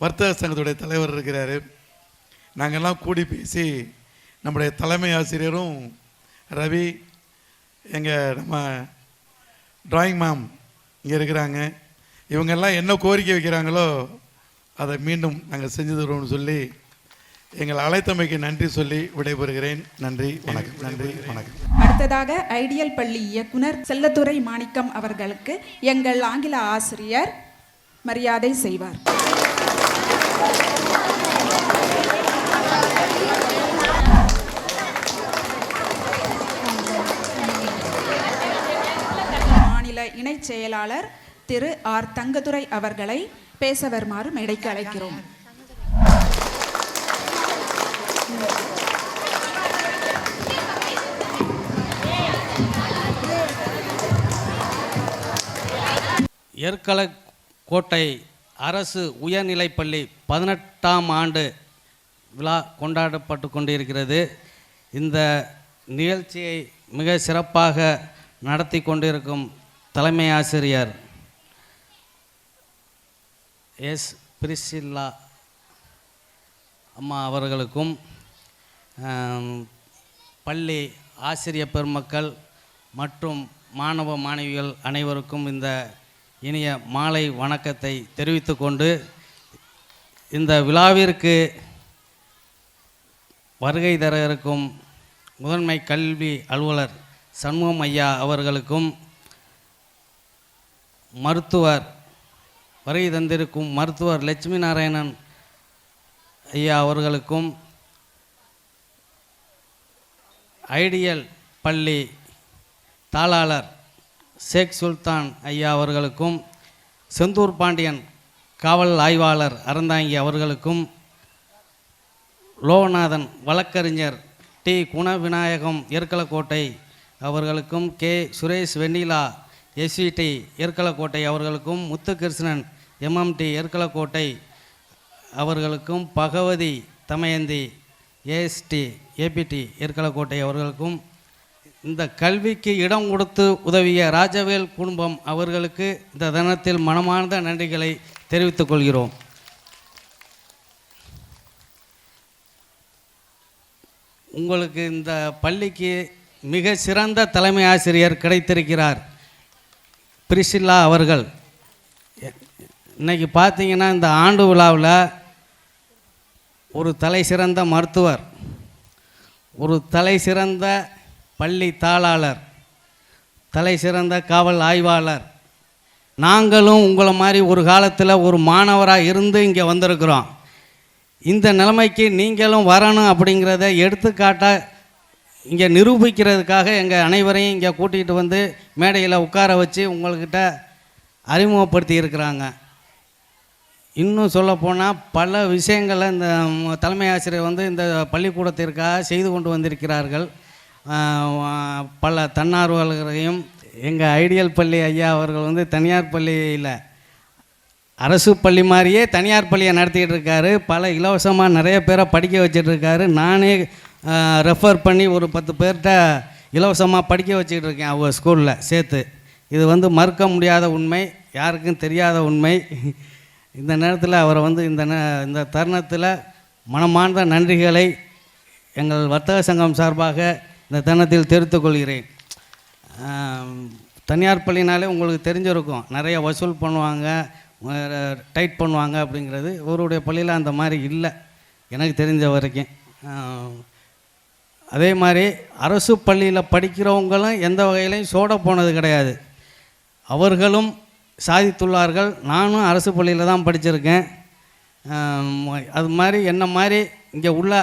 S11: வர்த்தக சங்கத்துடைய தலைவர் இருக்கிறார். நாங்கள்லாம் கூடி பேசி நம்முடைய தலைமை ஆசிரியரும் ரவி, எங்கள் நம்ம டிராயிங் மேம் இங்கே இருக்கிறாங்க. இவங்கெல்லாம் என்ன கோரிக்கை வைக்கிறாங்களோ அதை மீண்டும் நாங்கள் செஞ்சு தருவோம்னு சொல்லி எங்களை அழைத்தமைக்கு நன்றி சொல்லி விடைபெறுகிறேன். நன்றி, வணக்கம். நன்றி, வணக்கம்.
S1: அடுத்ததாக ஐடியல் பள்ளி இயக்குனர் செல்லத்துறை மாணிக்கம் அவர்களுக்கு எங்கள் ஆங்கில ஆசிரியர் மரியாதை செய்வார். மாநில இணைச் செயலாளர் திரு ஆர் தங்கதுரை அவர்களை பேச வருமாறு மேடைக்கு அழைக்கிறோம்.
S12: எர்கலக்கோட்டை அரசு உயர்நிலைப்பள்ளி 18ஆம் ஆண்டு விழா கொண்டாடப்பட்டு கொண்டிருக்கிறது. இந்த நிகழ்ச்சியை மிக சிறப்பாக நடத்தி கொண்டிருக்கும் தலைமை ஆசிரியர் எஸ் பிரிசில்லா அம்மா அவர்களுக்கும், பள்ளி ஆசிரிய பெருமக்கள் மற்றும் மாணவ மாணவிகள் அனைவருக்கும் இந்த இனிய மாலை வணக்கத்தை தெரிவித்து கொண்டு, இந்த விழாவிற்கு வருகை தர இருக்கும் முதன்மை கல்வி அலுவலர் சண்முகம் ஐயா அவர்களுக்கும், வருகை தந்திருக்கும் மருத்துவர் லட்சுமி நாராயணன் ஐயா அவர்களுக்கும், ஐடியல் பள்ளி தாளாளர் ஷேக் சுல்தான் ஐயா அவர்களுக்கும், செந்தூர் பாண்டியன் காவல் ஆய்வாளர் அறந்தாங்கி அவர்களுக்கும், லோகநாதன் வழக்கறிஞர் டி குணவிநாயகம் எர்கலக்கோட்டை அவர்களுக்கும், கே சுரேஷ் வெண்ணிலா எஸ்விடி எர்கலக்கோட்டை அவர்களுக்கும், முத்துகிருஷ்ணன் எம்எம்டி எர்கலக்கோட்டை அவர்களுக்கும், பகவதி தமயந்தி ஏஎஸ்டி ஏபிடி எர்கலக்கோட்டை அவர்களுக்கும், இந்த கல்விக்கு இடம் கொடுத்து உதவிய ராஜவேல் குடும்பம் அவர்களுக்கு இந்த தினத்தில் மனமார்ந்த நன்றிகளை தெரிவித்துக் கொள்கிறோம். உங்களுக்கு இந்த பள்ளிக்கு மிக சிறந்த தலைமை ஆசிரியர் கிடைத்திருக்கிறார், பிரிசில்லா அவர்கள். இன்னைக்கு பார்த்தீங்கன்னா இந்த ஆண்டு விழாவில் ஒரு தலை சிறந்த மருத்துவர், ஒரு தலை சிறந்த பள்ளி தாளாளர், தலை சிறந்த காவல் ஆய்வாளர். நாங்களும் உங்களை மாதிரி ஒரு காலத்தில் ஒரு மாணவராக இருந்து இங்கே வந்திருக்கிறோம். இந்த நிலைமைக்கு நீங்களும் வரணும் அப்படிங்கிறத எடுத்துக்காட்டாக இங்கே நிரூபிக்கிறதுக்காக எங்கள் அனைவரையும் இங்கே கூட்டிகிட்டு வந்து மேடையில் உட்கார வச்சு உங்கள்கிட்ட அறிமுகப்படுத்தி இருக்கிறாங்க. இன்னும் சொல்லப்போனால் பல விஷயங்களை இந்த தலைமை ஆசிரியர் வந்து இந்த பள்ளிக்கூடத்திற்காக செய்து கொண்டு வந்திருக்கிறார்கள். பல தன்னார்வலர்களையும் எங்கள் ஐடியல் பள்ளி ஐயா அவர்கள் வந்து தனியார் பள்ளியில் அரசு பள்ளி மாதிரியே தனியார் பள்ளியை நடத்திக்கிட்டு இருக்காரு. பல இலவசமாக நிறைய பேரை படிக்க வச்சிட்ருக்காரு. நானே ரெஃபர் பண்ணி ஒரு 10 பேர்கிட்ட இலவசமாக படிக்க வச்சுக்கிட்டு இருக்கேன் அவங்க ஸ்கூலில் சேர்த்து. இது வந்து மறுக்க முடியாத உண்மை, யாருக்கும் தெரியாத உண்மை. இந்த நேரத்தில் அவரை வந்து இந்த தருணத்தில் மனமார்ந்த நன்றிகளை எங்கள் வர்த்தக சங்கம் சார்பாக இந்த தருணத்தில் தெரிவித்துக் கொள்கிறேன். தனியார் பள்ளினாலே உங்களுக்கு தெரிஞ்சிருக்கும், நிறைய வசூல் பண்ணுவாங்க, டைட் பண்ணுவாங்க அப்படிங்கிறது. இவருடைய பள்ளியில் அந்த மாதிரி இல்லை எனக்கு தெரிஞ்ச வரைக்கும். அதே மாதிரி அரசு பள்ளியில் படிக்கிறவங்களும் எந்த வகையிலையும் சோட போனது கிடையாது. அவர்களும் சாதித்துள்ளார்கள். நானும் அரசு பள்ளியில் தான் படிச்சிருக்கேன். அது மாதிரி என்ன மாதிரி இங்கே உள்ள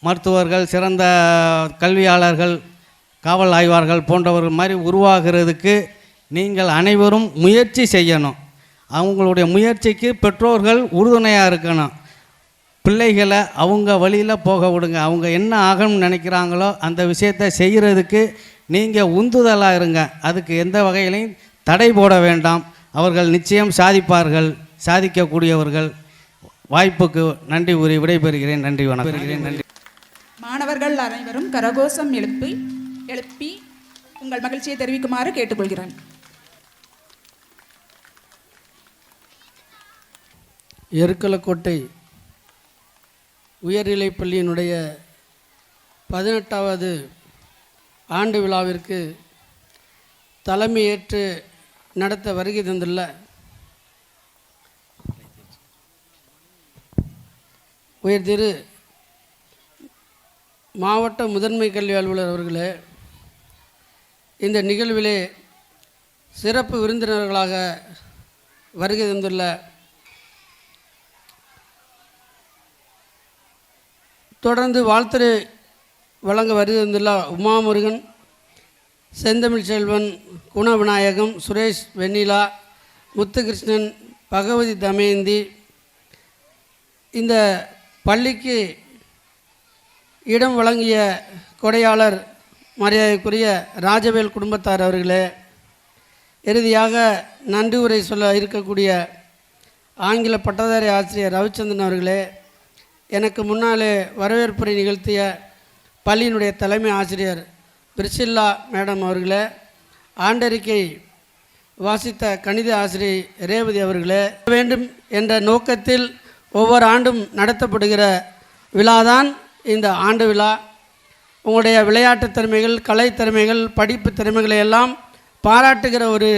S12: மருத்துவர்கள், சிறந்த கல்வியாளர்கள், காவல் ஆய்வாளர்கள் போன்றவர்கள் மாதிரி உருவாகிறதுக்கு நீங்கள் அனைவரும் முயற்சி செய்யணும். அவங்களுடைய முயற்சிக்கு பெற்றோர்கள் உறுதுணையாக இருக்கணும். பிள்ளைகளை அவங்க வழியில் போக விடுங்க. அவங்க என்ன ஆகணும்னு நினைக்கிறாங்களோ அந்த விஷயத்தை செய்கிறதுக்கு நீங்கள் உந்துதலாக இருங்க. அதுக்கு எந்த வகையிலையும் தடை போட வேண்டாம். அவர்கள் நிச்சயம் சாதிப்பார்கள், சாதிக்கக்கூடியவர்கள். வாய்ப்புக்கு நன்றி கூறி விடைபெறுகிறேன். நன்றி, வணக்கம். நன்றி.
S1: மாணவர்கள் அனைவரும் கரகோஷம் எழுப்பி உங்கள் மகிழ்ச்சியை தெரிவிக்குமாறு கேட்டுக்கொள்கிறேன்.
S13: எருக்கலக்கோட்டை உயர்நிலைப் பள்ளியினுடைய 18வது ஆண்டு விழாவிற்கு தலைமையேற்று நடத்த வருகை தந்துள்ள உயர் திரு மாவட்ட முதன்மை கல்வி அலுவலர் அவர்களே, இந்த நிகழ்விலே சிறப்பு விருந்தினர்களாக வருகை தந்துள்ள தொடர்ந்து வாழ்த்துரை வழங்க வருகை தந்துள்ள உமாமுருகன், செந்தமிழ் செல்வன், குணவிநாயகம், சுரேஷ், வெண்ணிலா, முத்துகிருஷ்ணன், பகவதி தமயந்தி, இந்த பள்ளிக்கு இடம் வழங்கிய கொடையாளர் மரியாதைக்குரிய ராஜவேல் குடும்பத்தார் அவர்களே, இறுதியாக நன்றி உரை சொல்ல இருக்கக்கூடிய ஆங்கில பட்டதாரி ஆசிரியர் ரவிச்சந்திரன் அவர்களே, எனக்கு முன்னாலே வரவேற்புரை நிகழ்த்திய பள்ளியினுடைய தலைமை ஆசிரியர் பிரிசில்லா மேடம் அவர்களே, ஆண்டறிக்கை வாசித்த கணித ஆசிரியர் ரேவதி அவர்களே, வேண்டும் என்ற நோக்கத்தில் ஒவ்வொரு ஆண்டும் நடத்தப்படுகிற விழாதான் இந்த ஆண்டு விழா. உங்களுடைய விளையாட்டு திறமைகள், கலை திறமைகள், படிப்பு திறமைகளை எல்லாம் பாராட்டுகிற ஒரு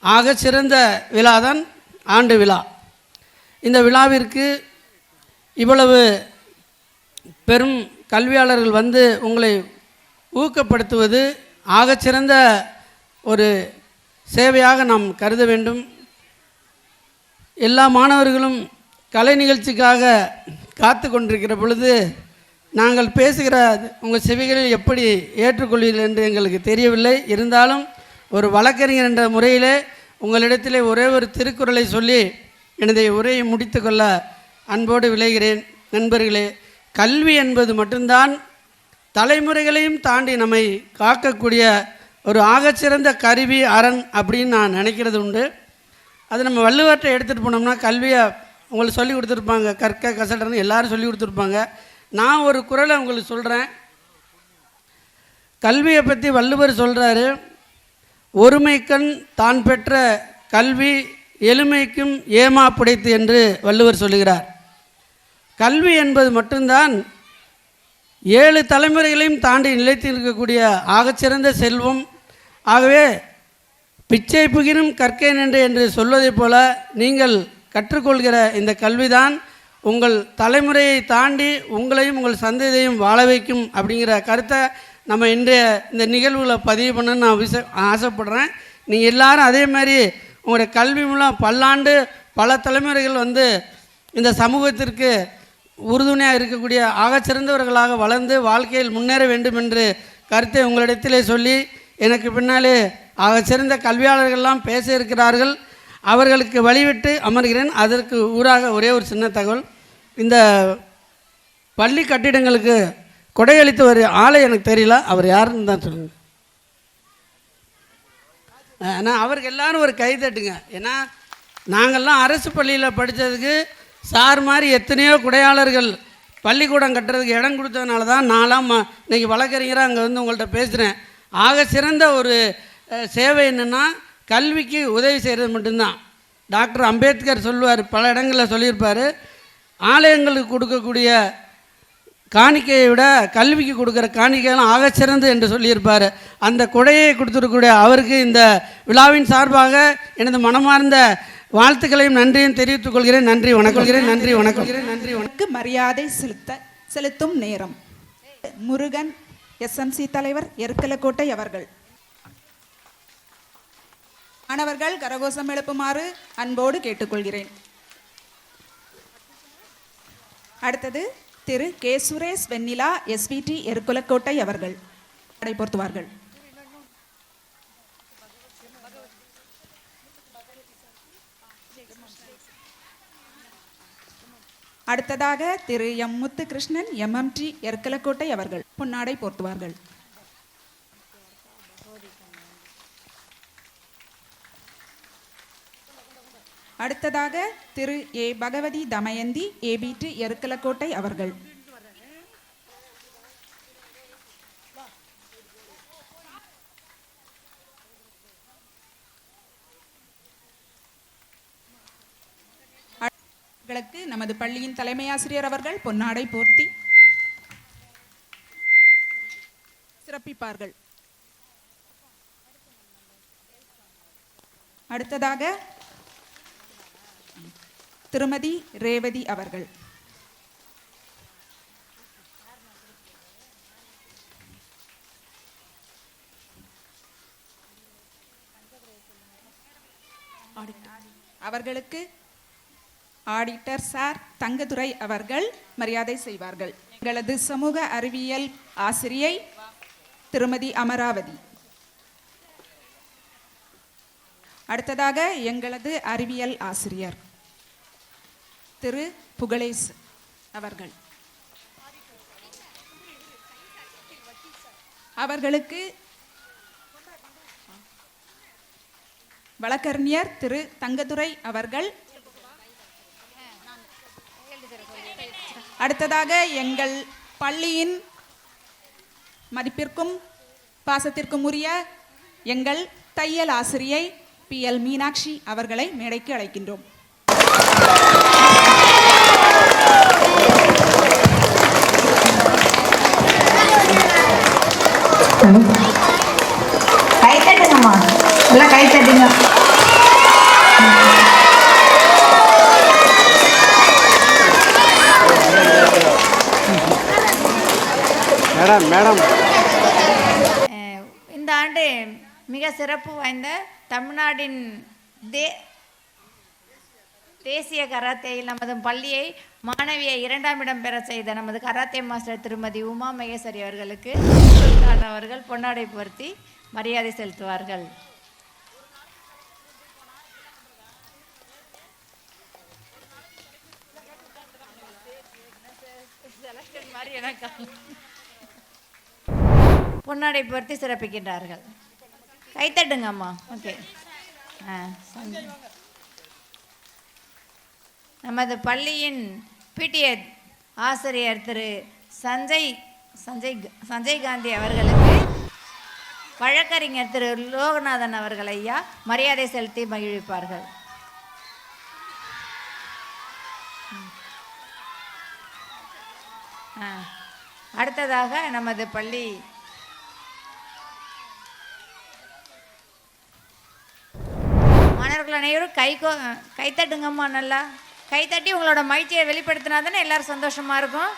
S13: ஆக சிறந்த விழாதான் ஆண்டு விழா. இந்த விழாவிற்கு இவ்வளவு பெரும் கல்வியாளர்கள் வந்து உங்களை ஊக்கப்படுத்துவது ஆகச்சிறந்த ஒரு சேவையாக நாம் கருத வேண்டும். எல்லா மாணவர்களும் கலை நிகழ்ச்சிக்காக காத்து கொண்டிருக்கிற பொழுது நாங்கள் பேசுகிற உங்கள் செவிகளில் எப்படி ஏற்றுக்கொள்வீர்கள் என்று எங்களுக்கு தெரியவில்லை. இருந்தாலும் ஒரு வழக்கறிஞர் என்ற முறையிலே உங்களிடத்திலே ஒரே ஒரு திருக்குறளை சொல்லி எனது உரையை முடித்து கொள்ள அன்போடு விளைகிறேன். நண்பர்களே, கல்வி என்பது மட்டும்தான் தலைமுறைகளையும் தாண்டி நம்மை காக்கக்கூடிய ஒரு ஆகச்சிறந்த கருவி, அரண் அப்படின்னு நான் நினைக்கிறது உண்டு. அது நம்ம வள்ளுவர்கிட்ட எடுத்துகிட்டு போனோம்னா கல்வியை உங்களுக்கு சொல்லி கொடுத்துருப்பாங்க, கற்க கசடர்னு எல்லாரும் சொல்லி கொடுத்துருப்பாங்க. நான் ஒரு குறளை உங்களுக்கு சொல்கிறேன். கல்வியை பற்றி வள்ளுவர் சொல்கிறாரு, ஒருமைக்கண் தான் பெற்ற கல்வி எளிமைக்கும் ஏமா புடைத்து என்று வள்ளுவர் சொல்லுகிறார். கல்வி என்பது மட்டும்தான் 7 தலைமுறைகளையும் தாண்டி நிலைத்து இருக்கக்கூடிய ஆகச்சிறந்த செல்வம். ஆகவே பிச்சை புகினும் கற்கேன் என்று சொல்வதைப் போல நீங்கள் கற்றுக்கொள்கிற இந்த கல்விதான் உங்கள் தலைமுறையை தாண்டி உங்களையும் உங்கள் சந்ததியையும் வாழ வைக்கும் அப்படிங்கிற கருத்தை நம்ம இன்றைய இந்த நிகழ்வுகளை பதிவு பண்ணணும்னு நான் ஆசைப்படுறேன். நீங்கள் எல்லாரும் அதே மாதிரி உங்களுடைய கல்வி மூலம் பல்லாண்டு பல தலைமுறைகள் வந்து இந்த சமூகத்திற்கு உறுதுணையாக இருக்கக்கூடிய ஆகச்சிறந்தவர்களாக வளர்ந்து வாழ்க்கையில் முன்னேற வேண்டும் என்று கருத்தை உங்களிடத்திலே சொல்லி, எனக்கு பின்னாலே ஆகச்சிறந்த கல்வியாளர்கள்லாம் பேச இருக்கிறார்கள், அவர்களுக்கு வழிவிட்டு அமர்கிறேன். அதற்கு ஊராக ஒரே ஒரு சின்ன தகவல், இந்த பள்ளி கட்டிடங்களுக்கு கொடையளித்து ஒரு ஆளை எனக்கு தெரியல, அவர் யாருன்னு தான் சொல்லுங்கள். ஆனால் அவருக்கு எல்லாரும் ஒரு கை தட்டுங்க. ஏன்னா நாங்கள்லாம் அரசு பள்ளியில் படித்ததுக்கு சார் மாதிரி எத்தனையோ குடையாளர்கள் பள்ளிக்கூடம் கட்டுறதுக்கு இடம் கொடுத்ததுனால தான் நான்லாம் இன்றைக்கி வழக்கறிஞராக அங்கே வந்து உங்கள்கிட்ட பேசுகிறேன். ஆக சிறந்த ஒரு சேவை என்னென்னா கல்விக்கு உதவி செய்கிறது மட்டும்தான். டாக்டர் அம்பேத்கர் சொல்லுவார், பல இடங்களில் சொல்லியிருப்பார், ஆலயங்களுக்கு கொடுக்கக்கூடிய காணிக்கையை விட கல்விக்கு கொடுக்குற காணிக்கையெல்லாம் ஆகச்சிறந்து என்று சொல்லியிருப்பார். அந்த கொடையை கொடுத்துருக்கூடிய அவருக்கு இந்த விழாவின் சார்பாக எனது மனமார்ந்த வாழ்த்துக்களையும் நன்றியும் தெரிவித்துக் கொள்கிறேன். நன்றி வணக்கம். நன்றி வணக்கம். நன்றி வணக்கம்.
S1: மரியாதை செலுத்தும் நேரம். முருகன் SMC தலைவர் எருக்கலக்கோட்டை அவர்கள். மாணவர்கள் கரகோஷம் எழுப்புமாறு அன்போடு கேட்டுக்கொள்கிறேன். அடுத்தது திரு கே. சுரேஷ் வெண்ணிலா SVT எருக்கலக்கோட்டை அவர்கள் நடைபெறுத்துவார்கள். அடுத்ததாக திரு M. முத்துகிருஷ்ணன் MMT எருக்கலக்கோட்டை அவர்கள் பொன்னாடை போர்த்துவார்கள். அடுத்ததாக திரு A. பகவதி தமயந்தி ABT எருக்கலக்கோட்டை அவர்கள். நமது பள்ளியின் தலைமை ஆசிரியர் அவர்கள் பொன்னாடை போர்த்தி சிறப்பிப்பார்கள். அடுத்ததாக திருமதி ரேவதி அவர்கள். அவர்களுக்கு ஆடிட்டர் சார் தங்கதுரை அவர்கள் மரியாதை செய்வார்கள். எங்களது சமூக அறிவியல் ஆசிரியை திருமதி அமராவதி. அடுத்ததாக எங்களது அறிவியல் ஆசிரியர் திரு புகழேஷ் அவர்கள். அவர்களுக்கு வழக்கறிஞர் திரு தங்கதுரை அவர்கள். அடுத்ததாக எங்கள் பள்ளியின் மதிப்பிற்கும் பாசத்திற்கும் உரிய எங்கள் தையல் ஆசிரியை PL மீனாட்சி அவர்களை மேடைக்கு அழைக்கின்றோம்.
S14: கை தட்டுங்கம்மா, எல்லாம் கை தட்டுங்க.
S10: மேடம்
S2: இந்த ஆண்டு மிக சிறப்பு வாய்ந்த தமிழ்நாட்டின் தேசிய கராத்தேயில் நமது பள்ளியை மாணவியை 2ஆம் இடம் பெற செய்த நமது கராத்தே மாஸ்டர் திருமதி உமா மகேஸ்வரி அவர்களுக்கு அவர்கள் பொன்னாடை பொருத்தி மரியாதை செலுத்துவார்கள். பொன்னாடை பொருத்தி சிறப்பிக்கின்றார்கள். கைத்தட்டுங்க அம்மா. ஓகே. நமது பள்ளியின் PTA ஆசிரியர் திரு சஞ்சய் காந்தி அவர்களுக்கு வழக்கறிஞர் திரு லோகநாதன் அவர்கள் ஐயா மரியாதை செலுத்தி மகிழ்விப்பார்கள். அடுத்ததாக நமது பள்ளி மாணவர்கள் அனைவரும் கைத்தட்டுங்கம்மா. நல்லா கைத்தட்டி உங்களோட மகிழ்ச்சியை வெளிப்படுத்தினா தானே எல்லாரும் சந்தோஷமாக இருக்கும்.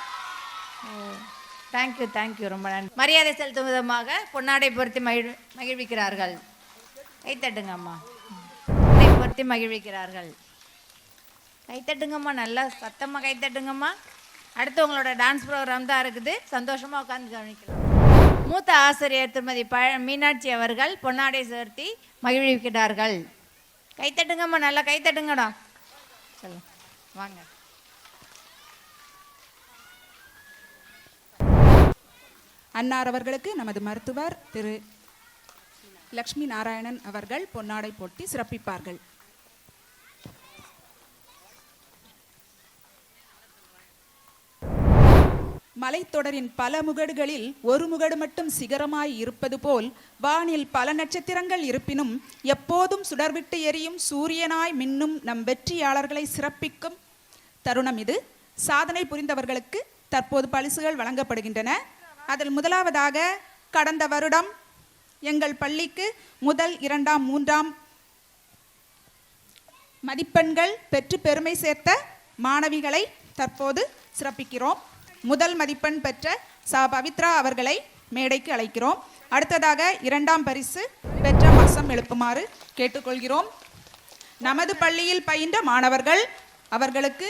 S2: தேங்க்யூ தேங்க்யூ, ரொம்ப நன்றி. மரியாதை செலுத்தும் விதமாக பொன்னாடை பொருத்தி மகிழ்விக்கிறார்கள். கைத்தட்டுங்க அம்மா. பொருத்தி மகிழ்விக்கிறார்கள். கைத்தட்டுங்கம்மா, நல்லா சத்தமாக கைத்தட்டுங்கம்மா. அடுத்து உங்களோட டான்ஸ் ப்ரோக்ராம் தான் இருக்குது, சந்தோஷமாக உட்காந்து கவனிக்கலாம். மூத்த ஆசிரியர் திருமதி மீனாட்சி அவர்கள் பொன்னாடை சேர்த்தி மகிழ்விக்கிறார்கள். கைத்தட்டுங்கம்மா, நல்லா கைத்தட்டுங்கடா. சொல்லு வாங்க.
S1: அன்னார் அவர்களுக்கு நமது மருத்துவர் திரு லக்ஷ்மி நாராயணன் அவர்கள் பொன்னாடை போட்டி சிறப்பிப்பார்கள். மலைத்தொடரின் பல முகடுகளில் ஒரு முகடு மட்டும் சிகரமாய் இருப்பது போல் வானில் பல நட்சத்திரங்கள் இருப்பினும் எப்போதும் சுடர்விட்டு எரியும் சூரியனாய் மின்னும் நம் வெற்றியாளர்களை சிறப்பிக்கும் தருணம் இது. சாதனை புரிந்தவர்களுக்கு தற்போது பரிசுகள் வழங்கப்படுகின்றன. அதில் முதலாவதாக கடந்த வருடம் எங்கள் பள்ளிக்கு முதல், 2ஆம், 3ஆம் மதிப்பெண்கள் பெற்று பெருமை சேர்த்த மாணவிகளை தற்போது சிறப்பிக்கிறோம். முதல் மதிப்பெண் பெற்ற பவித்ரா அவர்களை மேடைக்கு அழைக்கிறோம். அடுத்ததாக 2ஆம் பரிசு பெற்ற மசம் எழுப்புமாறு கேட்டுக்கொள்கிறோம். நமது பள்ளியில் பயின்ற மாணவர்கள் அவர்களுக்கு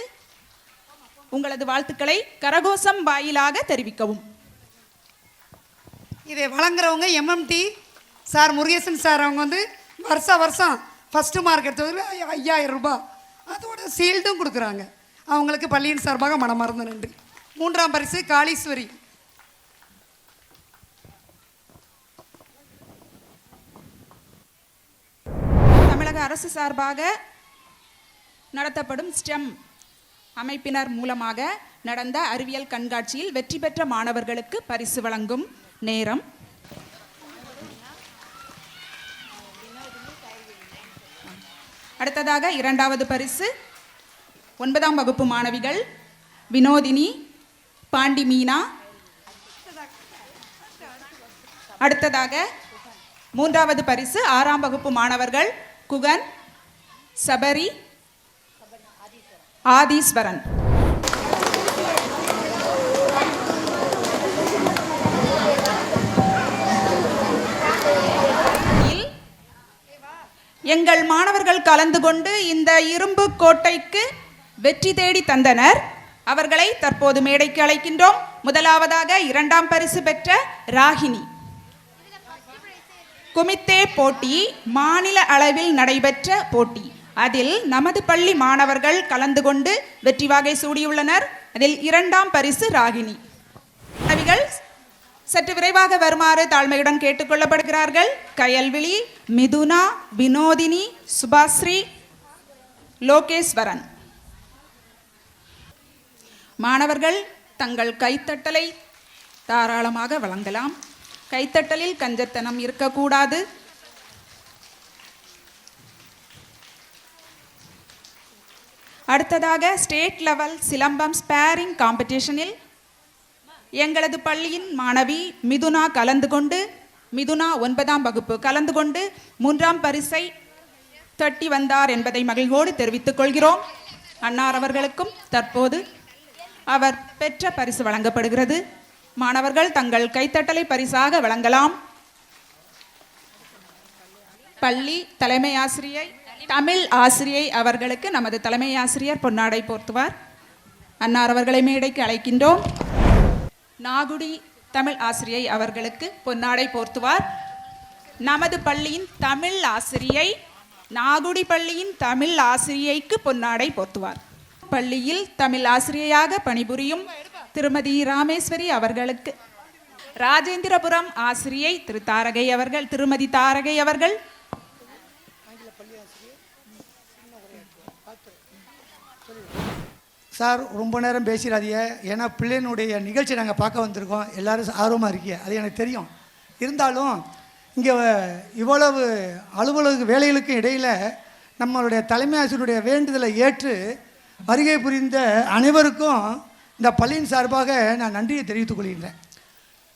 S1: உங்களது வாழ்த்துக்களை கரகோஷம் வாயிலாக தெரிவிக்கவும்.
S3: இதை வழங்குறவங்க எம்எம்டி சார் முருகேசன் சார். அவங்க வந்து வருஷம் ஃபஸ்ட்டு மார்க் எடுத்தது 5000 ரூபாய், அதோட சீல்டும் கொடுக்குறாங்க. அவங்களுக்கு பள்ளியின் சார்பாக மனமார்ந்த நன்றி. 3ஆம் பரிசு காளீஸ்வரி.
S1: தமிழக அரசு சார்பாக நடத்தப்படும் ஸ்டெம் அமைப்பினர் மூலமாக நடந்த அறிவியல் கண்காட்சியில் வெற்றி பெற்ற மாணவர்களுக்கு பரிசு வழங்கும் நேரம். அடுத்ததாக 2வது பரிசு 9ஆம் வகுப்பு மாணவிகள் வினோதினி, பாண்டி மீனா. அடுத்ததாக 3வது பரிசு 6ஆம் வகுப்பு மாணவர்கள் குகன், சபரி, ஆதீஸ்வரன். எங்கள் மாணவர்கள் கலந்து கொண்டு இந்த இரும்பு கோட்டைக்கு வெற்றி தேடி தந்தனர். அவர்களை தற்போது மேடைக்கு அழைக்கின்றோம். முதலாவதாக 2ஆம் பரிசு பெற்ற ராகினி. குமித்தே போட்டி மாநில அளவில் நடைபெற்ற போட்டி. அதில் நமது பள்ளி மாணவர்கள் கலந்து கொண்டு வெற்றி வாகை சூடியுள்ளனர். அதில் 2ஆம் பரிசு ராகினி. மாணவிகள் சற்று விரைவாக வருமாறு தாழ்மையுடன் கேட்டுக்கொள்ளப்படுகிறார்கள். கயல்விழி, மிதுனா, வினோதினி, சுபாஸ்ரீ, லோகேஸ்வரன். மாணவர்கள் தங்கள் கைத்தட்டலை தாராளமாக வழங்கலாம். கைத்தட்டலில் கஞ்சத்தனம் இருக்கக்கூடாது. அடுத்ததாக ஸ்டேட் லெவல் சிலம்பம் ஸ்பேரிங் காம்படிஷனில் எங்களது பள்ளியின் மாணவி மிதுனா கலந்து கொண்டு, மிதுனா 9ஆம் வகுப்பு கலந்து கொண்டு 3ஆம் பரிசை தட்டி வந்தார் என்பதை மகிழ்வோடு தெரிவித்துக் கொள்கிறோம். அன்னார் அவர்களுக்கும் தற்போது அவர் பெற்ற பரிசு வழங்கப்படுகிறது. மாணவர்கள் தங்கள் கைத்தட்டலை பரிசாக வழங்கலாம். பள்ளி தலைமை ஆசிரியை, தமிழ் ஆசிரியை அவர்களுக்கு நமது தலைமை ஆசிரியர் பொன்னாடை போர்த்துவார். அன்னார் அவர்களை மேடைக்கு அழைக்கின்றோம். நாகுடி தமிழ் ஆசிரியை அவர்களுக்கு பொன்னாடை போர்த்துவார். நமது பள்ளியின் தமிழ் ஆசிரியை நாகுடி பள்ளியின் தமிழ் ஆசிரியைக்கு பொன்னாடை போர்த்துவார். பள்ளியில் தமிழ் ஆசிரியையாக பணிபுரியும் திருமதி ராமேஸ்வரி அவர்களுக்கு, ராஜேந்திரபுரம் ஆசிரியை திருமதி தாரகை அவர்கள்,
S5: சார் ரொம்ப நேரம் பேசிடாதீங்க. ஏன்னா பிள்ளைனுடைய நிகழ்ச்சி நாங்கள் பார்க்க வந்திருக்கோம். எல்லோரும் ஆர்வமாக இருக்கீங்க, அது எனக்கு தெரியும். இருந்தாலும் இங்கே இவ்வளவு அலுவலக வேலைகளுக்கும் இடையில் நம்மளுடைய தலைமை ஆசிரியருடைய வேண்டுதலை ஏற்று வருகை புரிந்த அனைவருக்கும் இந்த பள்ளியின் சார்பாக நான் நன்றியை தெரிவித்துக் கொள்கின்றேன்.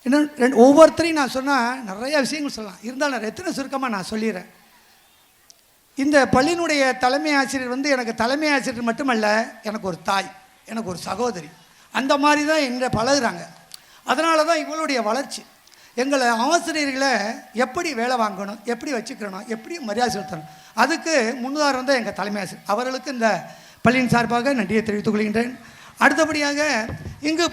S5: இன்னும் ஒவ்வொருத்தரையும் நான் சொன்னால் நிறையா விஷயங்கள் சொல்லலாம். இருந்தாலும் நான் எத்தனை சுருக்கமாக நான் சொல்லிடுறேன். இந்த பள்ளியினுடைய தலைமை ஆசிரியர் வந்து எனக்கு தலைமை ஆசிரியர் மட்டுமல்ல, எனக்கு ஒரு தாய், எனக்கு ஒரு சகோதரி. அந்த மாதிரி தான் எங்களை பழகுறாங்க. அதனால தான் இவங்களுடைய வளர்ச்சி. எங்களை ஆசிரியர்களை எப்படி வேலை வாங்கணும், எப்படி வச்சுக்கணும், எப்படி மரியாதை செலுத்தணும், அதுக்கு முன்னுதாரணம் தான் எங்கள் தலைமை ஆசிரியர். அவர்களுக்கு இந்த பள்ளியின் சார்பாக நன்றியை தெரிவித்துக் கொள்கின்றேன். அடுத்தபடியாக இங்கு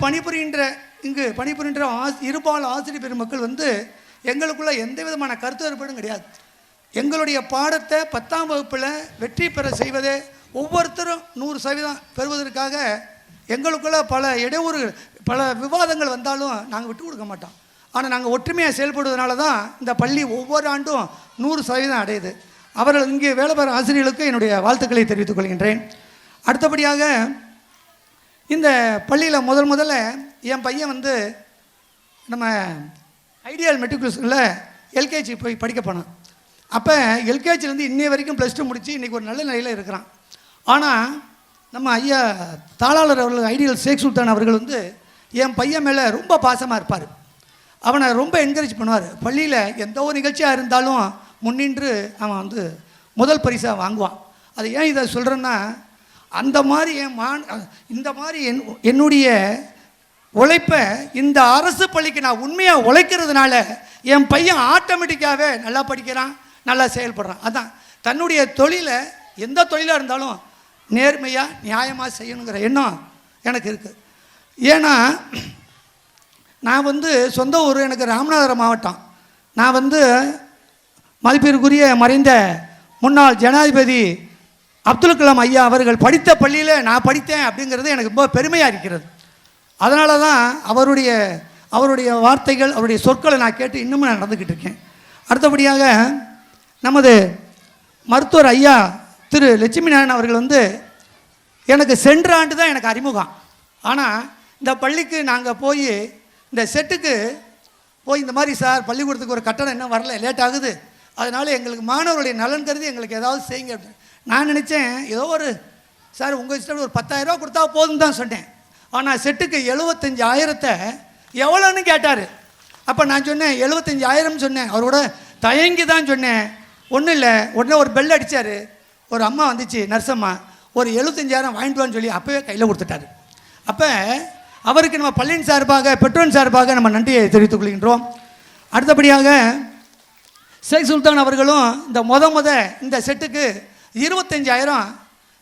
S5: பணிபுரிகின்ற இருபால் ஆசிரியர் பெருமக்கள் வந்து எங்களுக்குள்ள எந்த விதமான கருத்து வேறுபாடும் கிடையாது. எங்களுடைய பாடத்தை 10ஆம் வகுப்பில் வெற்றி பெற செய்வதே, ஒவ்வொருத்தரும் 100% பெறுவதற்காக எங்களுக்குள்ள பல இடையூறுகள், பல விவாதங்கள் வந்தாலும் நாங்கள் விட்டு கொடுக்க மாட்டோம். ஆனால் நாங்கள் ஒற்றுமையாக செயல்படுவதனால தான் இந்த பள்ளி ஒவ்வொரு ஆண்டும் 100% அடையுது. அவர்கள் இங்கே வேலை பெற ஆசிரியர்களுக்கு என்னுடைய வாழ்த்துக்களை தெரிவித்துக் கொள்கின்றேன். அடுத்தபடியாக இந்த பள்ளியில் முதல்ல என் பையன் வந்து நம்ம ஐடியல் மெட்ரிகுலேஷனில் எல்கேஜி போய் படிக்க போனான். அப்போ எல்கேஜிலேருந்து இன்னைய வரைக்கும் +2 முடித்து இன்றைக்கி ஒரு நல்ல நிலையில் இருக்கிறான். ஆனால் நம்ம ஐயா தாளாளர் அவர்கள் ஐடியல் ஷேக் சுல்தான் அவர்கள் வந்து என் பையன் மேலே ரொம்ப பாசமாக இருப்பார். அவனை ரொம்ப என்கரேஜ் பண்ணுவார். பள்ளியில் எந்த ஒரு நிகழ்ச்சியாக இருந்தாலும் முன்னின்று அவன் வந்து முதல் பரிசாக வாங்குவான். அது ஏன் இதை சொல்கிறேன்னா, அந்த மாதிரி இந்த மாதிரி என்னுடைய உழைப்பை இந்த அரசு பள்ளிக்கு நான் உண்மையாக உழைக்கிறதுனால என் பையன் ஆட்டோமேட்டிக்காகவே நல்லா படிக்கிறான், நல்லா செயல்படுறான். அதான் தன்னுடைய தொழிலை, எந்த தொழிலாக இருந்தாலும் நேர்மையாக நியாயமாக செய்யணுங்கிற எண்ணம் எனக்கு இருக்குது. ஏன்னா நான் வந்து சொந்த ஊர் எனக்கு ராமநாதபுரம் மாவட்டம். நான் வந்து மதிப்பிற்குரிய மறைந்த முன்னாள் ஜனாதிபதி அப்துல் கலாம் ஐயா அவர்கள் படித்த பள்ளியில் நான் படித்தேன் அப்படிங்கிறது எனக்கு ரொம்ப பெருமையாக இருக்கிறது. அதனால தான் அவருடைய வார்த்தைகள், அவருடைய சொற்களை நான் கேட்டு இன்னமும் நான் நடந்துக்கிட்டு இருக்கேன். அடுத்தபடியாக நமது மருத்துவர் ஐயா திரு லட்சுமி நாராயணன் அவர்கள் வந்து எனக்கு சென்ற ஆண்டு தான் எனக்கு அறிமுகம். ஆனால் இந்த பள்ளிக்கு நாங்கள் போய் இந்த செட்டுக்கு போய் இந்த மாதிரி சார் பள்ளிக்கூடத்துக்கு ஒரு கட்டணம் இன்னும் வரல, லேட் ஆகுது, அதனால் எங்களுக்கு மாணவர்களுடைய நலன் கருதி எங்களுக்கு ஏதாவது செய்யுங்க அப்படின்னு நான் நினச்சேன். ஏதோ ஒரு சார் உங்கள் இஷ்டம் ஒரு 10,000 ரூபா கொடுத்தா போதும் தான் சொன்னேன். ஆனால் செட்டுக்கு 75,000 எவ்வளோன்னு கேட்டார். அப்போ நான் சொன்னேன் 75,000 சொன்னேன். அவரோட தயங்கி தான் சொன்னேன். ஒன்றும் இல்லை, உடனே ஒரு பெல் அடித்தார். ஒரு அம்மா வந்துச்சு, நர்சம்மா, ஒரு 75,000 வாங்கிட்டு வான்னு சொல்லி அப்போவே கையில் கொடுத்துட்டாரு. அப்போ அவருக்கு நம்ம பள்ளியின் சார்பாக, பெற்றோரின் சார்பாக நம்ம நன்றியை தெரிவித்துக் கொள்கின்றோம். அடுத்தபடியாக ஷேக் சுல்தான் அவர்களும் இந்த இந்த செட்டுக்கு 25,000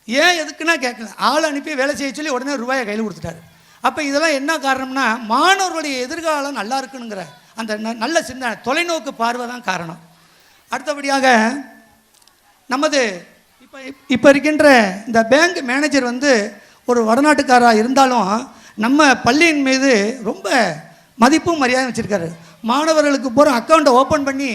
S5: ஏன் எதுக்குன்னா கேட்கல, ஆள் அனுப்பி வேலை செய்ய சொல்லி உடனே ரூபாயை கையில் கொடுத்துட்டாரு. அப்போ இதெல்லாம் என்ன காரணம்னா, மாணவர்களுடைய எதிர்காலம் நல்லா இருக்குனுங்கிற அந்த நல்ல சிந்தனை, தொலைநோக்கு பார்வை தான் காரணம். அடுத்தபடியாக நமது இப்போ இருக்கின்ற இந்த பேங்க் மேனேஜர் வந்து ஒரு வடநாட்டுக்காராக இருந்தாலும் நம்ம பள்ளியின் மீது ரொம்ப மதிப்பும் மரியாதை வச்சுருக்காரு. மாணவர்களுக்கு பூரா அக்கௌண்ட்டை ஓப்பன் பண்ணி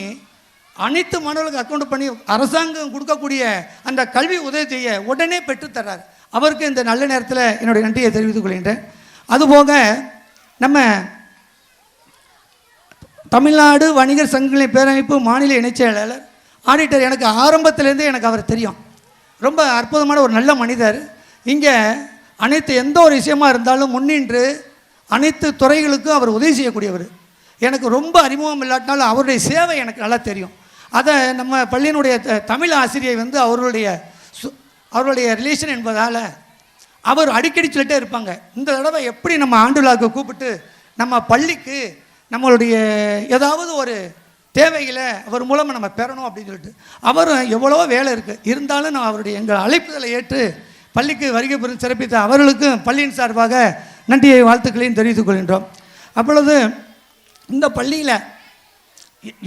S5: அனைத்து மாணவர்களுக்கு அக்கௌண்ட் பண்ணி அரசாங்கம் கொடுக்கக்கூடிய அந்த கல்வி உதவியை உடனே பெற்றுத்தர்றார். அவருக்கு இந்த நல்ல நேரத்தில் என்னுடைய நன்றியை தெரிவித்துக் கொள்கின்றேன். அதுபோக நம்ம தமிழ்நாடு வணிகர் சங்கங்களின் பேரமைப்பு மாநில இணைச் செயலாளர் ஆடிட்டர், எனக்கு ஆரம்பத்திலேருந்தே எனக்கு அவர் தெரியும். ரொம்ப அற்புதமான ஒரு நல்ல மனிதர். இங்கே அனைத்து எந்த ஒரு விஷயமா இருந்தாலும் முன்னின்று அனைத்து துறைகளுக்கும் அவர் உதவி செய்யக்கூடியவர். எனக்கு ரொம்ப அறிமுகம் இல்லாட்டினாலும் அவருடைய சேவை எனக்கு நல்லா தெரியும். அதை நம்ம பள்ளியினுடைய தமிழ் ஆசிரியை வந்து அவருடைய ரிலேஷன் என்பதால் அவர் அடிக்கடி சொல்லிட்டே இருப்பாங்க, இந்த தடவை எப்படி நம்ம ஆண்டுலாவுக்கு கூப்பிட்டு நம்ம பள்ளிக்கு நம்மளுடைய ஏதாவது ஒரு தேவைகளை அவர் மூலமாக நம்ம பெறணும் அப்படின்னு சொல்லிட்டு. அவரும் எவ்வளோ வேலை இருக்குது இருந்தாலும் நான் அவருடைய எங்கள் அழைப்புதலை ஏற்று பள்ளிக்கு வருகை பெறும் சிறப்பித்த அவர்களுக்கும் பள்ளியின் சார்பாக நன்றியை வாழ்த்துக்களையும் தெரிவித்துக் கொள்கின்றோம். அப்பொழுது இந்த பள்ளியில்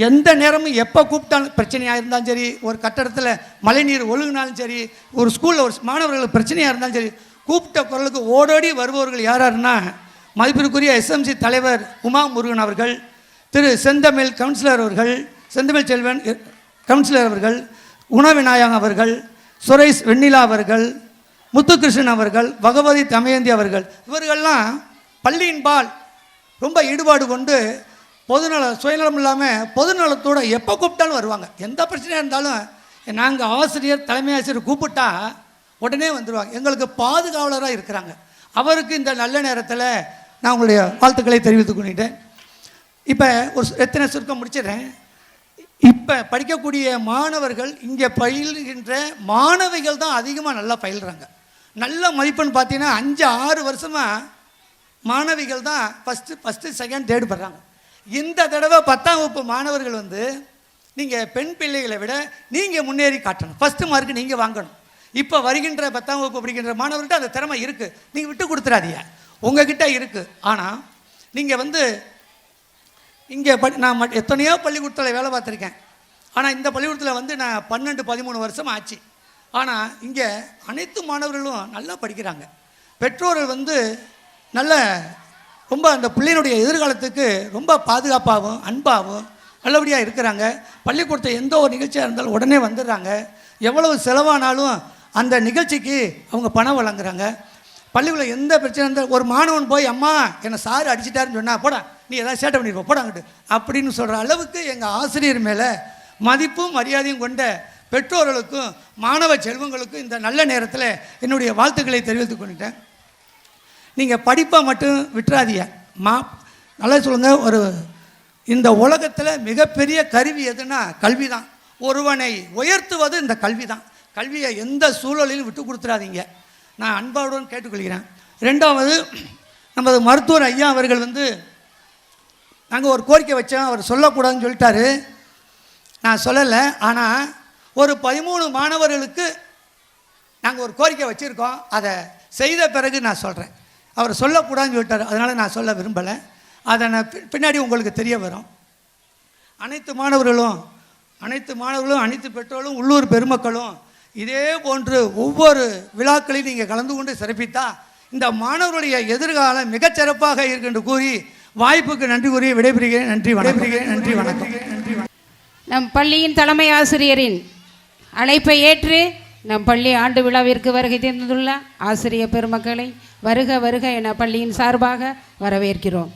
S5: எந்த நேரமும் எப்போ கூப்பிட்டாலும் பிரச்சனையாக இருந்தாலும் சரி, ஒரு கட்டடத்தில் மழைநீர் ஒழுங்கினாலும் சரி, ஒரு ஸ்கூலில் ஒரு மாணவர்களுக்கு பிரச்சனையாக இருந்தாலும் சரி, கூப்பிட்ட குரலுக்கு ஓடோடி வருபவர்கள் யாராருன்னா மதிப்பிற்குரிய SMC தலைவர் உமா முருகன் அவர்கள், திரு செந்தமிழ் கவுன்சிலர் அவர்கள், செந்தமிழ் செல்வன் கவுன்சிலர் அவர்கள், குணவிநாயகம் அவர்கள், சுரேஷ் வெண்ணிலா அவர்கள், முத்துகிருஷ்ணன் அவர்கள், பகவதி தமயந்தி அவர்கள், இவர்கள்லாம் பள்ளியின்பால் ரொம்ப ஈடுபாடு கொண்டு சுயநலம் இல்லாமல் பொதுநலத்தோடு எப்போ கூப்பிட்டாலும் வருவாங்க. எந்த பிரச்சனையாக இருந்தாலும் நாங்கள் ஆசிரியர் தலைமை ஆசிரியர் கூப்பிட்டா உடனே வந்துடுவாங்க. எங்களுக்கு பாதுகாவலராக இருக்கிறாங்க. அவருக்கு இந்த நல்ல நேரத்தில் நான் உங்களுடைய வாழ்த்துக்களை தெரிவித்துக் கொண்டேன். இப்போ ஒரு எத்தனை சுருக்கம் முடிச்சிடுறேன். இப்போ படிக்கக்கூடிய மாணவர்கள் இங்கே பயில்கின்ற மாணவிகள் தான் அதிகமாக நல்லா பயில்றாங்க. நல்ல மதிப்பெண் பார்த்தீங்கன்னா 5-6 வருஷமாக மாணவிகள் தான் ஃபஸ்ட்டு செகண்ட் தேர்டு படுறாங்க. இந்த தடவை 10ஆம் வகுப்பு மாணவர்கள் வந்து நீங்கள் பெண் பிள்ளைகளை விட நீங்கள் முன்னேறி காட்டணும், ஃபஸ்ட்டு மார்க்கு நீங்கள் வாங்கணும். இப்போ வருகின்ற 10ஆம் வகுப்பு படிக்கின்ற மாணவர்கிட்ட அந்த திறமை இருக்குது, நீங்கள் விட்டு கொடுத்துடாதீங்க, உங்ககிட்ட இருக்குது. ஆனால் நீங்கள் வந்து இங்கே நான் எத்தனையோ பள்ளிக்கூடத்தில் வேலை பார்த்துருக்கேன். ஆனால் இந்த பள்ளிக்கூடத்தில் வந்து நான் 12-13 வருஷம் ஆச்சு. ஆனால் இங்கே அனைத்து மாணவர்களும் நல்லா படிக்கிறாங்க. பெற்றோர்கள் வந்து நல்ல ரொம்ப அந்த பிள்ளையினுடைய எதிர்காலத்துக்கு ரொம்ப பாதுகாப்பாகவும் அன்பாகவும் நல்லபடியாக இருக்கிறாங்க. பள்ளிக்கூடத்தை எந்த ஒரு நிகழ்ச்சியாக இருந்தாலும் உடனே வந்துடுறாங்க. எவ்வளவு செலவானாலும் அந்த நிகழ்ச்சிக்கு அவங்க பணம் வழங்குறாங்க. பள்ளிக்கூடம் எந்த பிரச்சனை இருந்தால் ஒரு மாணவன் போய் அம்மா என்னை சார் அடிச்சிட்டாருன்னு சொன்னால் போடா நீ எதாவது சேட்டை பண்ணியிருப்போம் போடாங்கிட்டு அப்படின்னு சொல்கிற அளவுக்கு எங்கள் ஆசிரியர் மேலே மதிப்பும் மரியாதையும் கொண்ட பெற்றோர்களுக்கும் மாணவ செல்வங்களுக்கும் இந்த நல்ல நேரத்தில் என்னுடைய வாழ்த்துக்களை தெரிவித்துக் கொண்டுட்டேன். நீங்கள் படிப்பை மட்டும் விட்டுறாதீங்க. நல்லா சொல்லுங்கள், ஒரு இந்த உலகத்தில் மிகப்பெரிய கருவி எதுனா கல்வி தான். ஒருவனை உயர்த்துவது இந்த கல்வி தான். கல்வியை எந்த சூழலிலும் விட்டு கொடுத்துடாதீங்க, நான் அன்பாவுடன் கேட்டுக்கொள்கிறேன். ரெண்டாவது, நமது மருத்துவர் ஐயா அவர்கள் வந்து நாங்கள் ஒரு கோரிக்கை வச்சோம், அவர் சொல்லக்கூடாதுன்னு சொல்லிட்டாரு, நான் சொல்லலை. ஆனால் ஒரு 13 மாணவர்களுக்கு நாங்கள் ஒரு கோரிக்கை வச்சுருக்கோம், அதை செய்த பிறகு நான் சொல்கிறேன். அவர் சொல்லக்கூடாதுன்னு சொல்லிட்டார், அதனால் நான் சொல்ல விரும்பலை. அதை நான் பின்னாடி உங்களுக்கு தெரிய வரும். அனைத்து மாணவர்களும் அனைத்து பெற்றோர்களும் உள்ளூர் பெருமக்களும் இதே போன்று ஒவ்வொரு விழாக்களையும் நீங்கள் கலந்து கொண்டு சிறப்பித்தா இந்த மாணவருடைய எதிர்காலம் மிகச்சிறப்பாக இருக்கின்ற கூறி வாய்ப்புக்கு நன்றி கூறி விடைபெறுகிறேன். நன்றி வணக்கம்.
S15: நம் பள்ளியின் தலைமை ஆசிரியரின் அழைப்பை ஏற்று நம் பள்ளி ஆண்டு விழாவிற்கு வருகை தந்துள்ள ஆசிரியர் பெருமக்களை வருக வருக என பள்ளியின் சார்பாக வரவேற்கிறோம்.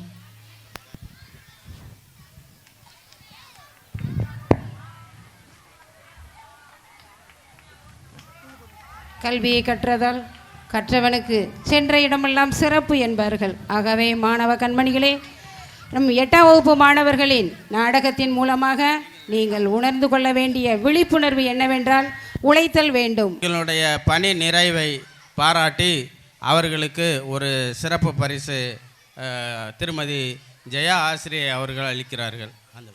S15: கல்வியை கற்றதால் கற்றவனுக்கு சென்ற இடமெல்லாம் சிறப்பு என்பார்கள். ஆகவே மாணவ கண்மணிகளே, நம் 8ஆம் வகுப்பு மாணவர்களின் நாடகத்தின் மூலமாக நீங்கள் உணர்ந்து கொள்ள வேண்டிய விழிப்புணர்வு என்னவென்றால் உழைத்தல் வேண்டும்.
S16: எங்களுடைய பணி நிறைவை பாராட்டி அவர்களுக்கு ஒரு சிறப்பு பரிசு திருமதி ஜெயா ஆசிரியை அவர்கள் அளிக்கிறார்கள். அந்த